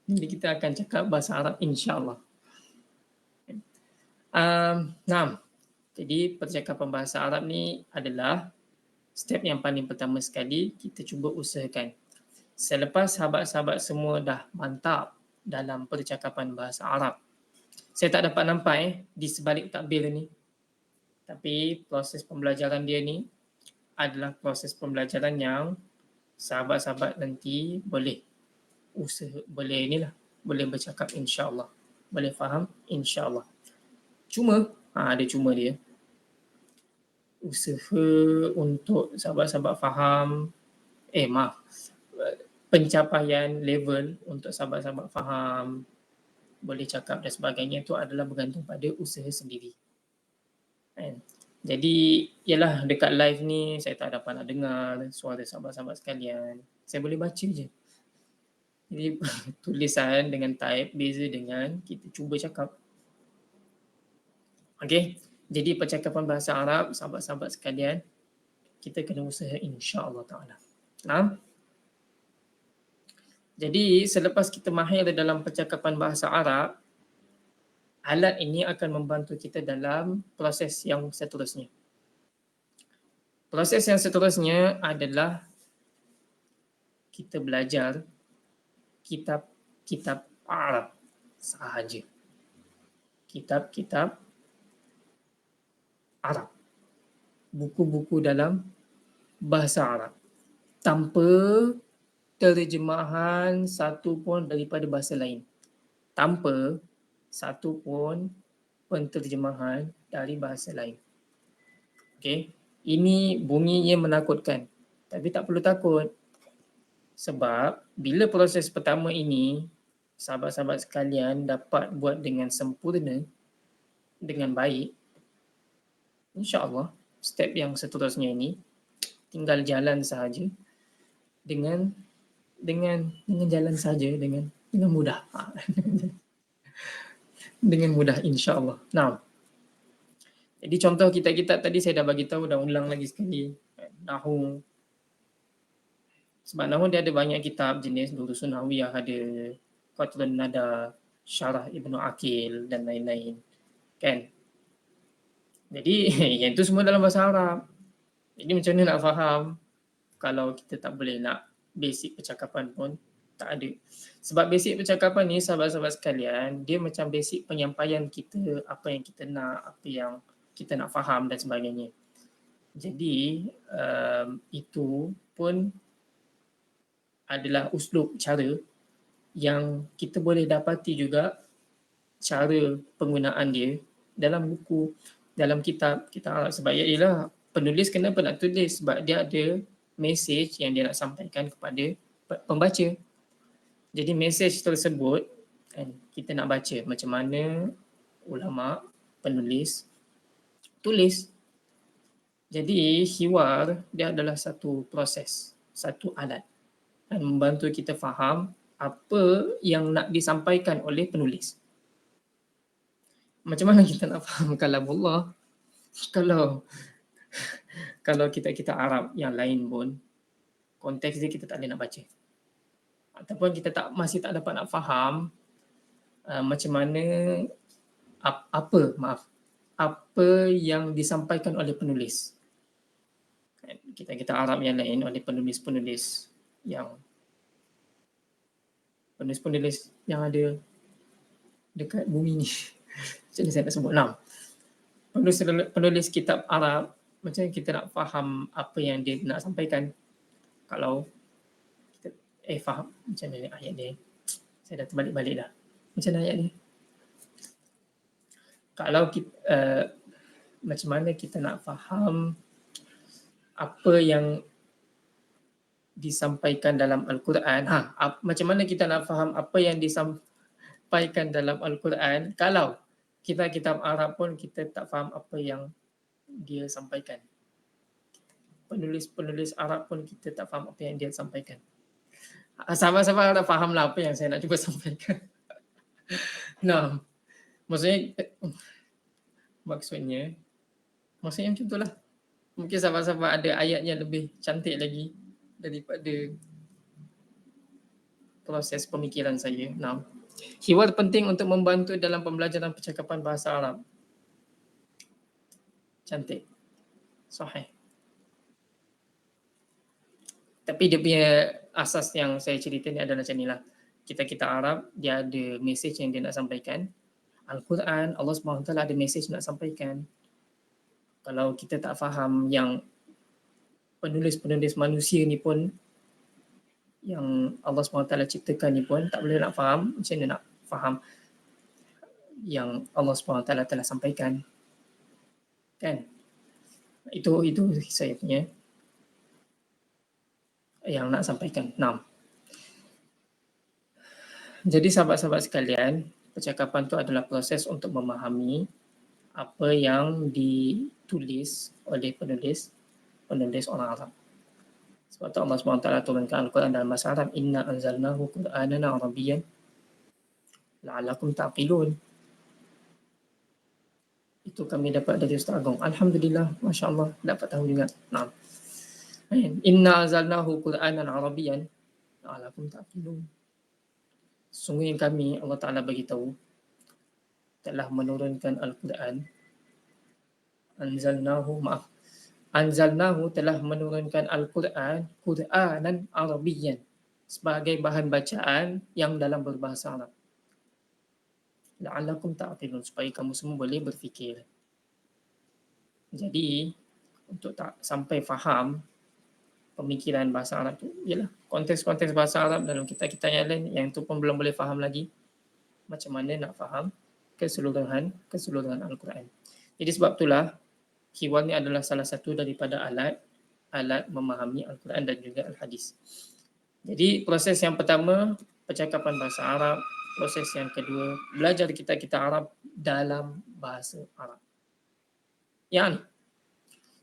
Jadi kita akan cakap bahasa Arab insya-Allah. 6. Jadi percakapan bahasa Arab ni adalah step yang paling pertama sekali kita cuba usahakan. Selepas sahabat-sahabat semua dah mantap dalam percakapan bahasa Arab. Saya tak dapat nampak di sebalik takbir ni. Tapi proses pembelajaran dia ni adalah proses pembelajaran yang sahabat-sahabat nanti boleh usaha, boleh inilah, boleh bercakap insya-Allah, boleh faham insya-Allah. Cuma, ada cuma dia. Usaha untuk sahabat-sahabat faham, maaf, pencapaian level untuk sahabat-sahabat faham, boleh cakap dan sebagainya itu adalah bergantung pada usaha sendiri. Kan? Jadi, ialah dekat live ni saya tak dapat nak dengar suara sahabat-sahabat sekalian. Saya boleh baca je. Jadi, tulisan dengan type beza dengan kita cuba cakap. Okey. Jadi, percakapan bahasa Arab, sahabat-sahabat sekalian, kita kena usaha insya-Allah Ta'ala. Nah, jadi selepas kita mahir dalam percakapan bahasa Arab, alat ini akan membantu kita dalam proses yang seterusnya. Proses yang seterusnya adalah kita belajar kitab-kitab Arab sahaja. Kitab-kitab Arab. Buku-buku dalam bahasa Arab. Tanpa terjemahan satu pun daripada bahasa lain. Tanpa satu pun penterjemahan dari bahasa lain. Okey. Ini bunyinya menakutkan. Tapi tak perlu takut. Sebab bila proses pertama ini sahabat-sahabat sekalian dapat buat dengan sempurna, dengan baik, insya-Allah step yang seterusnya ini tinggal jalan sahaja dengan jalan saja dengan mudah. Dengan mudah insya-Allah. Nah, jadi contoh kitab-kitab tadi saya dah bagi tahu, dah ulang lagi sekali. Nahwu. Sebab Nahwu dia ada banyak kitab jenis Durusun Nahwiyah, ada Qatrun Nada, Syarah Ibnu Aqil dan lain-lain. Kan? Jadi yang itu semua dalam bahasa Arab. Jadi macam mana nak faham kalau kita tak boleh nak basic percakapan pun tak ada. Sebab basic percakapan ni sahabat-sahabat sekalian, dia macam basic penyampaian kita, apa yang kita nak, apa yang kita nak faham dan sebagainya. Jadi itu pun adalah uslub, cara yang kita boleh dapati juga cara penggunaan dia dalam buku, dalam kitab Arab. Sebab ialah penulis kenapa nak tulis? Sebab dia ada message yang dia nak sampaikan kepada pembaca. Jadi message tersebut kan, kita nak baca macam mana ulama, penulis tulis. Jadi hiwar dia adalah satu proses, satu alat yang membantu kita faham apa yang nak disampaikan oleh penulis. Macam mana kita nak faham kalamullah kalau kita Arab yang lain pun konteks dia kita tak boleh nak baca. Ataupun kita masih tak dapat nak faham macam mana apa yang disampaikan oleh penulis. Kita Arab yang lain oleh penulis-penulis yang ada dekat bumi ni. Macam mana saya nak sebut? Penulis kitab Arab, macam mana kita nak faham apa yang dia nak sampaikan? Kalau kita faham macam mana ayat ni? Saya dah terbalik-balik dah. Macam mana ayat ni? Kalau kita macam mana kita nak faham apa yang disampaikan dalam Al-Quran? Macam mana kita nak faham apa yang disampaikan dalam Al-Quran kalau kita kitab Arab pun kita tak faham apa yang dia sampaikan? Penulis Arab pun kita tak faham apa yang dia sampaikan. Sahabat-sahabat dah faham lah apa yang saya nak cuba sampaikan. Nah, maksudnya macam itulah. Mungkin sahabat-sahabat ada ayat yang lebih cantik lagi daripada proses pemikiran saya. Nah, hiwar penting untuk membantu dalam pembelajaran percakapan bahasa Arab. Cantik. Sahih. Tapi dia punya asas yang saya cerita ni adalah macam inilah. Kita Arab, dia ada message yang dia nak sampaikan. Al-Quran, Allah SWT ada message nak sampaikan. Kalau kita tak faham yang penulis-penulis manusia ni pun yang Allah SWT ciptakan ni pun tak boleh nak faham, macam mana nak faham yang Allah SWT telah sampaikan, kan? Itu saya punya yang nak sampaikan. 6. Jadi sahabat-sahabat sekalian, percakapan tu adalah proses untuk memahami apa yang ditulis oleh penulis orang Arab. Sebab tu Allah SWT turunkan Al-Quran dalam bahasa Arab, inna anzalnahu Qur'anan Arabiyyan la'allakum ta'qilun. Itu kami dapat dari Ustaz Agong. Alhamdulillah, Masya Allah, dapat tahu juga. Nah, inna anzalnahu Qur'anan Arabiyyan la'allakum ta'qilun. Sungguh kami, Allah Ta'ala bagi tahu, telah menurunkan Al-Quran. Anzalnahu telah menurunkan Al-Quran Qur'anan Arabiyyan sebagai bahan bacaan yang dalam berbahasa Arab. La'allakum ta'qilun, supaya kamu semua boleh berfikir. Jadi untuk tak sampai faham pemikiran bahasa Arab tu, ialah konteks-konteks bahasa Arab dalam kitab-kitab yang lain, yang tu pun belum boleh faham lagi. Macam mana nak faham keseluruhan Al-Quran. Jadi sebab itulah hiwar ni adalah salah satu daripada alat memahami Al-Quran dan juga Al-Hadis. Jadi proses yang pertama, percakapan bahasa Arab. Proses yang kedua, belajar kitab-kitab Arab dalam bahasa Arab. Yang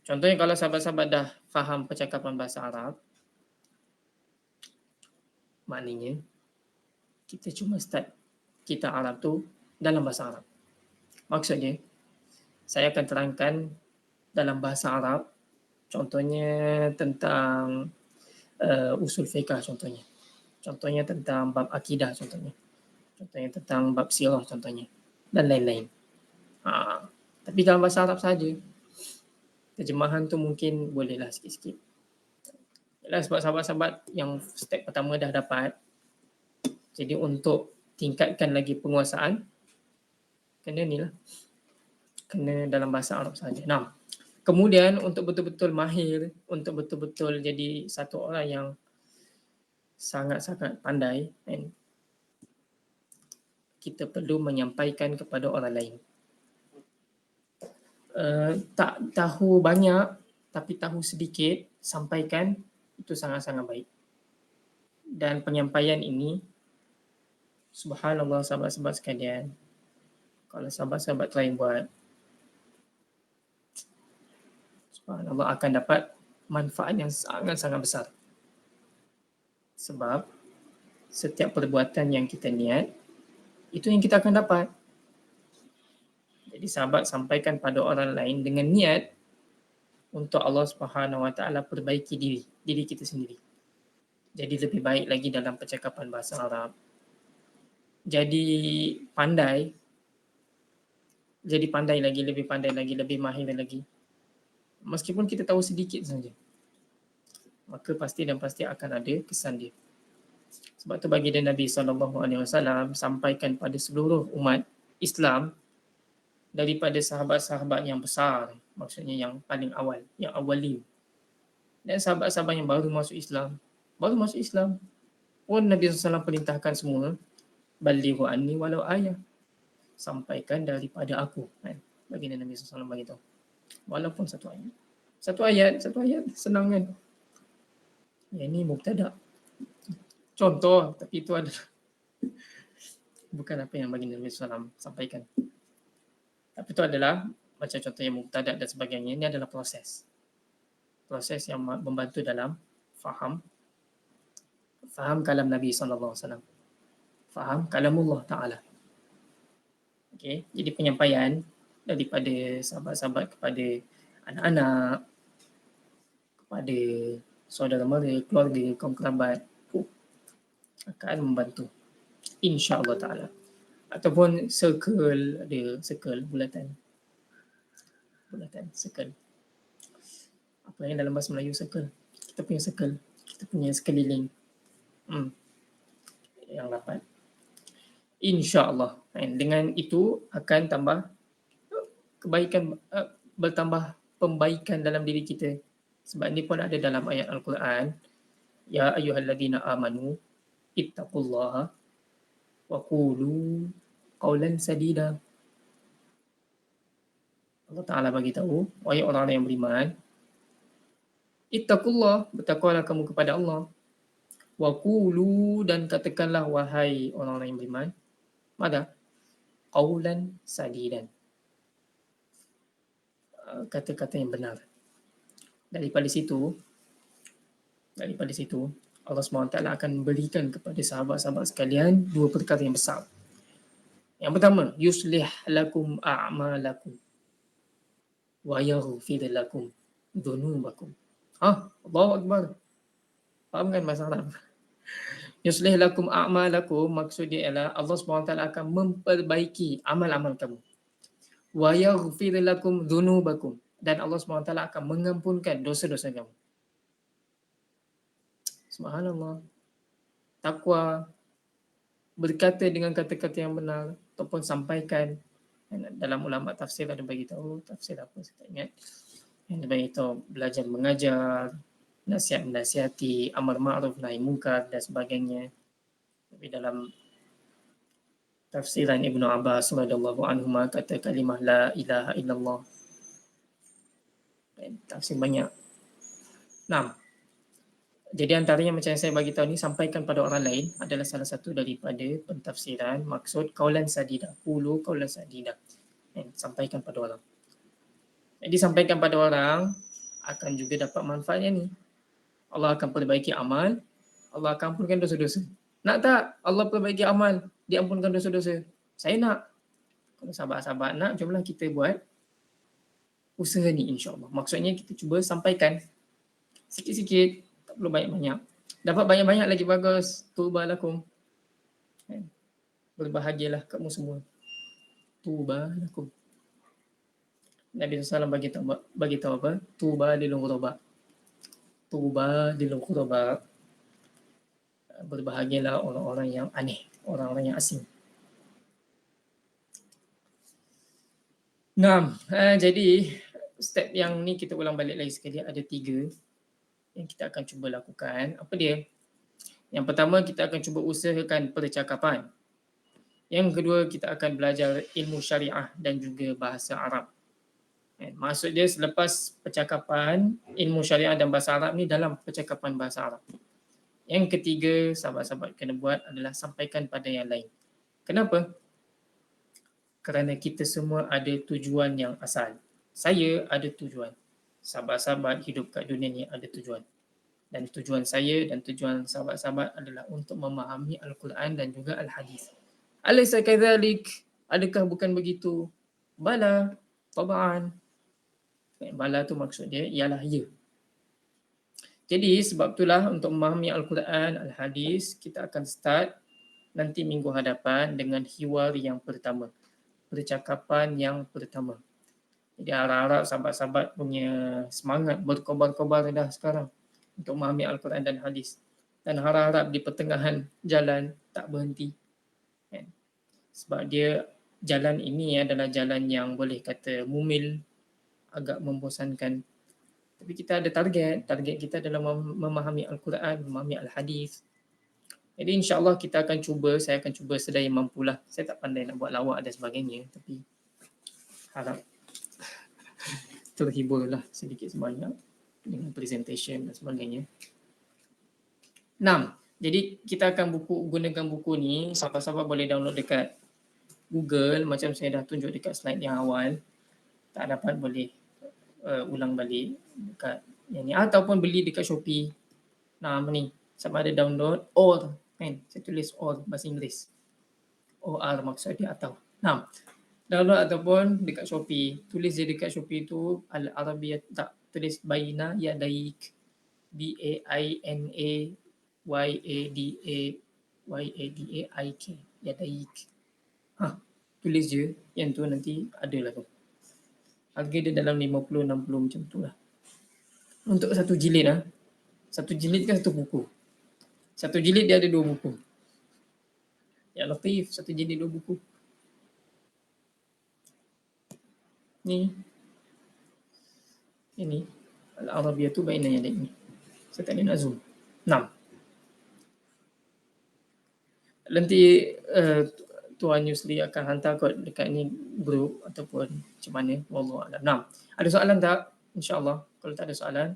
contohnya kalau sahabat-sahabat dah faham percakapan bahasa Arab, maknanya kita cuma start kitab Arab tu dalam bahasa Arab. Maksudnya, saya akan terangkan dalam bahasa Arab, contohnya tentang usul fiqh, contohnya tentang bab akidah, contohnya tentang bab sirah, contohnya, dan lain-lain. Tapi dalam bahasa Arab saja. Terjemahan tu mungkin bolehlah sikit-sikit. Yalah, sebab sahabat-sahabat yang step pertama dah dapat, jadi untuk tingkatkan lagi penguasaan, kena dalam bahasa Arab saja. Nah, kemudian untuk betul-betul mahir, untuk betul-betul jadi satu orang yang sangat-sangat pandai, kan, kita perlu menyampaikan kepada orang lain. Tak tahu banyak tapi tahu sedikit, sampaikan, itu sangat-sangat baik. Dan penyampaian ini, subhanallah sahabat-sahabat sekalian, kalau sahabat-sahabat try buat, subhanallah akan dapat manfaat yang sangat-sangat besar. Sebab setiap perbuatan yang kita niat, itu yang kita akan dapat. Jadi sahabat sampaikan pada orang lain dengan niat untuk Allah Subhanahu Wa Taala perbaiki diri kita sendiri. Jadi lebih baik lagi dalam percakapan bahasa Arab. Jadi pandai lagi, lebih pandai lagi, lebih mahir lagi. Meskipun kita tahu sedikit saja, maka pasti akan ada kesan dia. Sebab tu baginda Nabi SAW sampaikan pada seluruh umat Islam, daripada sahabat-sahabat yang besar, maksudnya yang paling awal, yang awalin, dan sahabat-sahabat yang baru masuk Islam pun Nabi SAW perintahkan semua, balighu anni walau ayah, sampaikan daripada aku, kan? Baginda Nabi SAW beritahu, walaupun satu ayat senang, kan? Yang ni mubtada, contoh, tapi itu adalah bukan apa yang baginda Nabi SAW sampaikan. Tapi itu adalah macam contoh yang mubtada dan sebagainya. Ini adalah proses yang membantu dalam faham kalam Nabi SAW, faham kalamullah Ta'ala. Okay. Jadi penyampaian daripada sahabat-sahabat kepada anak-anak, kepada saudara mara, keluarga, kaum kerabat, akan membantu, insya-Allah Ta'ala. Ataupun circle, bulatan, apa yang dalam bahasa Melayu circle, kita punya sekeliling, yang dapat, insya-Allah. Dengan itu akan tambah kebaikan, bertambah pembaikan dalam diri kita. Sebab ini pun ada dalam ayat Al-Quran, Ya ayyuhalladzina amanu ittaqullaha wa qulu qawlan sadida. Allah Ta'ala bagi tahu, wahai orang-orang yang beriman, ittaqullah, bertakwalah kamu kepada Allah. Wa qulu, dan katakanlah wahai orang-orang yang beriman, mada? Qawlan sadidan. Kata-kata yang benar. Daripada situ, Allah SWT akan berikan kepada sahabat-sahabat sekalian dua perkara yang besar. Yang pertama, yuslih lakum a'malakum wa yaghfir lakum dhunubakum. Allahu Akbar. Faham kan bahasa Arab? Yuslih lakum a'malakum, maksud dia ialah Allah SWT akan memperbaiki amal-amal kamu. Wa yaghfir lakum dhunubakum, dan Allah SWT akan mengampunkan dosa-dosa kamu. Subhanallah. Takwa, berkata dengan kata-kata yang benar ataupun sampaikan. Dalam ulama tafsir ada bagi tahu, tafsir apa saya tak ingat. Yang dia bagi tahu belajar mengajar, nasihat menasihati, amar ma'ruf nahi munkar dan sebagainya. Tapi dalam tafsiran Ibnu Abbas radhiyallahu anhu kata kalimah la ilaha illallah. Tafsir banyak. 6. Jadi antaranya macam yang saya bagi tahu ni, sampaikan pada orang lain adalah salah satu daripada pentafsiran maksud qaulan sadida. Qulu qaulan sadida. Sampaikan pada orang. Jadi sampaikan pada orang akan juga dapat manfaatnya ni. Allah akan perbaiki amal, Allah akan ampunkan dosa-dosa. Nak tak Allah perbaiki amal, diampunkan dosa-dosa? Saya nak. Kalau sahabat-sahabat nak, jomlah kita buat usaha ni insya-Allah. Maksudnya kita cuba sampaikan sikit-sikit, tak perlu banyak-banyak. Dapat banyak-banyak lagi bagus. Tuba lakum. Berbahagialah kamu semua. Tuba lakum. Nabi SAW bagi tahu apa? Tuba lil ghuraba. Tuba lil ghuraba. Berbahagialah orang-orang yang aneh, orang-orang yang asing. Jadi step yang ni kita ulang balik lagi sekali, ada 3 yang kita akan cuba lakukan. Apa dia? Yang pertama, kita akan cuba usahakan percakapan. Yang kedua, kita akan belajar ilmu syariah dan juga bahasa Arab. Maksud dia selepas percakapan, ilmu syariah dan bahasa Arab ni dalam percakapan bahasa Arab. Yang ketiga, sahabat-sahabat kena buat adalah sampaikan pada yang lain. Kenapa? Kerana kita semua ada tujuan yang asal. Saya ada tujuan. Sahabat-sahabat hidup kat dunia ni ada tujuan. Dan tujuan saya dan tujuan sahabat-sahabat adalah untuk memahami Al-Quran dan juga Al-Hadis. Alaysa kadzalik? Adakah bukan begitu? Bala, taba'an. Bala tu maksud dia ialah ya. Jadi sebab itulah untuk memahami Al-Quran, Al-Hadis, kita akan start nanti minggu hadapan dengan hiwar yang pertama. Percakapan yang pertama. Jadi harap-harap sahabat-sahabat punya semangat berkobar-kobar dah sekarang untuk memahami Al-Quran dan Hadis. Dan harap-harap di pertengahan jalan tak berhenti. Sebab dia jalan ini adalah jalan yang boleh kata mumil, agak membosankan. Tapi kita ada target kita adalah memahami Al-Quran, memahami Al-Hadis. Jadi insya-Allah saya akan cuba sedaya mampulah. Saya tak pandai nak buat lawak dan sebagainya, tapi harap terhiburlah sedikit sebanyak dengan presentation dan sebagainya. 6. Jadi kita akan gunakan buku ni, sahabat-sahabat boleh download dekat Google, macam saya dah tunjuk dekat slide yang awal. Tak dapat boleh ulang balik dekat yang ni, ataupun beli dekat Shopee. Ni sama ada download or kan, saya tulis or bahasa Inggeris. OR maksud dia atau. Download ataupun dekat Shopee. Tulis je dekat Shopee tu Al-Arabiyyah, tak, tulis Baina Yadaik, BAINAYADAYADAIK, Yadaik. Tulis je, yang tu nanti ada lah tu. Harga dia dalam 50-60 macam tu lah. Untuk satu jilid lah. Satu jilid kan satu buku. Satu jilid dia ada 2 buku. Ya latif, satu jilid 2 buku. Ini Al-Arabiyyah tu Baina Yadaik ni. Saya tak nak zoom. 6. Nanti Tuan Yusli akan hantar kot dekat ni grup ataupun macam mana. Wallahualam. Nah, ada soalan tak? InsyaAllah. Kalau tak ada soalan,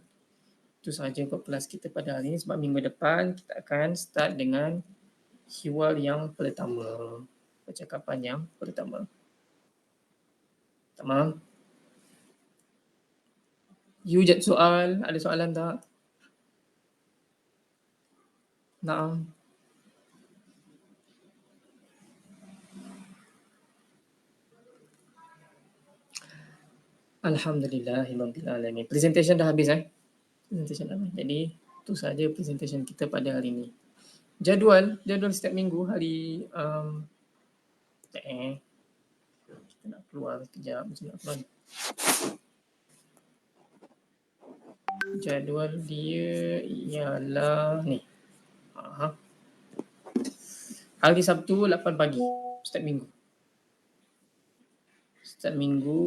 itu sahaja kot kelas kita pada hari ini. Sebab minggu depan kita akan start dengan hiwar yang pertama. Percakapan yang pertama. Tamam. Yujad soal. Ada soalan tak? Naam. Alhamdulillahirrahmanirrahim. Presentation dah habis Presentation dah habis. Jadi itu sahaja presentation kita pada hari ini. Jadual setiap minggu hari kita nak keluar sekejap. Macam nak keluar. Jadual dia ialah ni. Hari Sabtu 8 pagi setiap minggu. Setiap minggu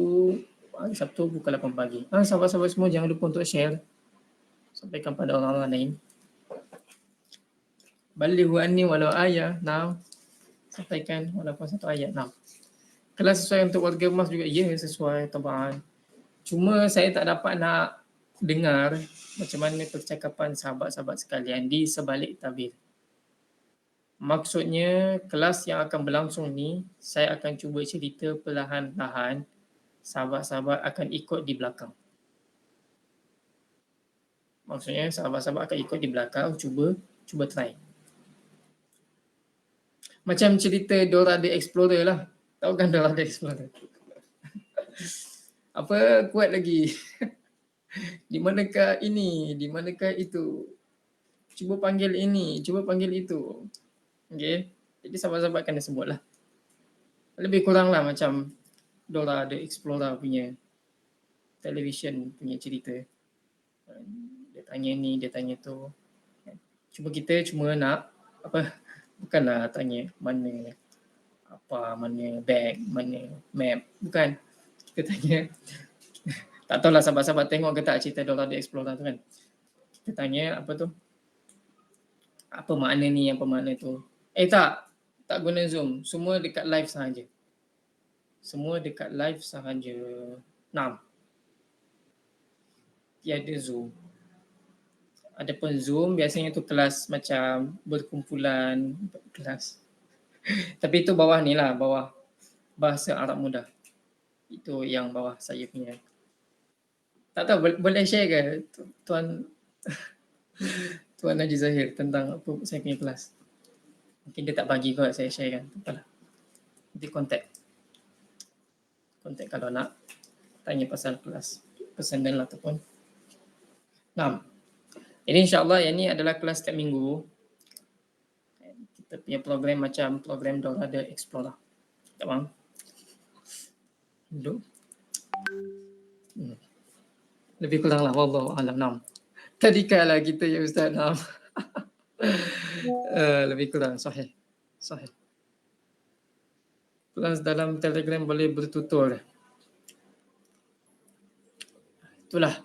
hari Sabtu pukul 8 pagi. Sahabat-sahabat semua jangan lupa untuk share. Sampaikan pada orang-orang lain. Balighu anni walau ayat. Nah, sampaikan walaupun satu ayat. Nah, kalau sesuai untuk warga emas juga, ya sesuai tabaan. Cuma saya tak dapat nak dengar macam mana percakapan sahabat-sahabat sekalian di sebalik tabir. Maksudnya kelas yang akan berlangsung ni, saya akan cuba cerita perlahan-lahan, sahabat-sahabat akan ikut di belakang. Maksudnya sahabat-sahabat akan ikut di belakang, cuba try. Macam cerita Dora the Explorer lah. Tahu kan Dora the Explorer? Apa kuat lagi? Di manakah ini? Di manakah itu? Cuba panggil ini, cuba panggil itu. Okay. Jadi sahabat-sahabat kena sebut lah. Lebih kurang lah macam Dora the Explorer punya television punya cerita. Dia tanya ni, dia tanya tu. Cuma kita cuma nak bukanlah tanya mana bag, mana map. Bukan. Kita tanya. Tak tahulah sahabat-sahabat tengok ke tak cerita Dora the Explorer tu kan. Kita tanya apa tu. Apa makna ni, apa makna tu. Tak guna Zoom. Semua dekat live sahaja. Semua dekat live sahaja. 6. Tiada Zoom. Adapun Zoom biasanya tu kelas macam berkumpulan kelas. Tapi itu bawah ni lah, bawah bahasa Arab mudah. Itu yang bawah saya punya. Tak tahu boleh share ke Tuan Tuan Haji Zahir tentang apa saya punya kelas. Mungkin dia tak bagi kot saya share kan. Tak apalah. Nanti kontak kalau nak tanya pasal kelas personal ataupun. Nah. Jadi insyaAllah yang ni adalah kelas setiap minggu. Kita punya program macam program Dora the Explorer. Tak faham? Duduk. Lebih kurang lah. Wallahualam. Nam. Tadi kalah kita ya Ustaz. Nam. Lebih kurang. Sahih. Kelas dalam Telegram boleh bertutur. Itulah.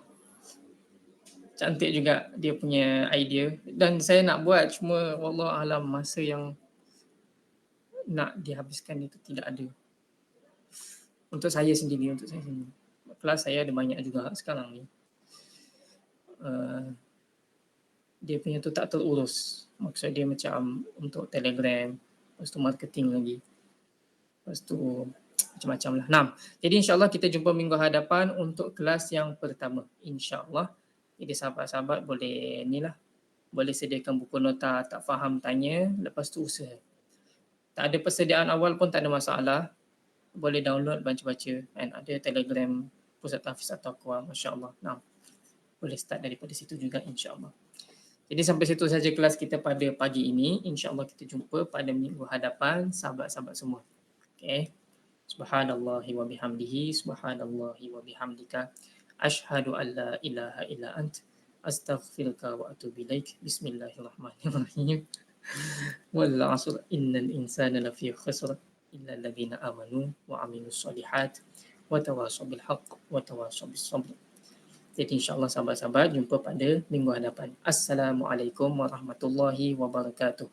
Cantik juga dia punya idea. Dan saya nak buat cuma wallahualam masa yang nak dihabiskan itu tidak ada. Untuk saya sendiri. Kelas saya ada banyak juga sekarang ni. Dia punya tu tak terurus. Maksud dia macam untuk Telegram. Lepas tu marketing lagi. Lepas tu macam-macam lah. Nah, jadi insyaAllah kita jumpa minggu hadapan untuk kelas yang pertama. InsyaAllah. Jadi sahabat-sahabat boleh ni lah. Boleh sediakan buku nota, tak faham tanya. Lepas tu usaha. Tak ada persediaan awal pun tak ada masalah. Boleh download baca-baca. Dan ada Telegram Pusat Tahfiz At-Taqwa. Masya Allah. Nah, boleh start daripada situ juga insyaAllah. Jadi sampai situ saja kelas kita pada pagi ini. InsyaAllah kita jumpa pada minggu hadapan sahabat-sahabat semua. Okay. Subhanallahi wa bihamdihi. Subhanallahi wa bihamdika. Ashhadu an la ilaha illa ant. Astaghfiruka wa atubu ilaik. Bismillahirrahmanirrahim. Wal 'asr innal insana lafi khusr illa alladhina amanu wa 'amilus solihat wa tawassaw bil haqq wa tawassaw bis sabr. Jadi insyaAllah sahabat-sahabat jumpa pada minggu hadapan. Assalamualaikum warahmatullahi wabarakatuh.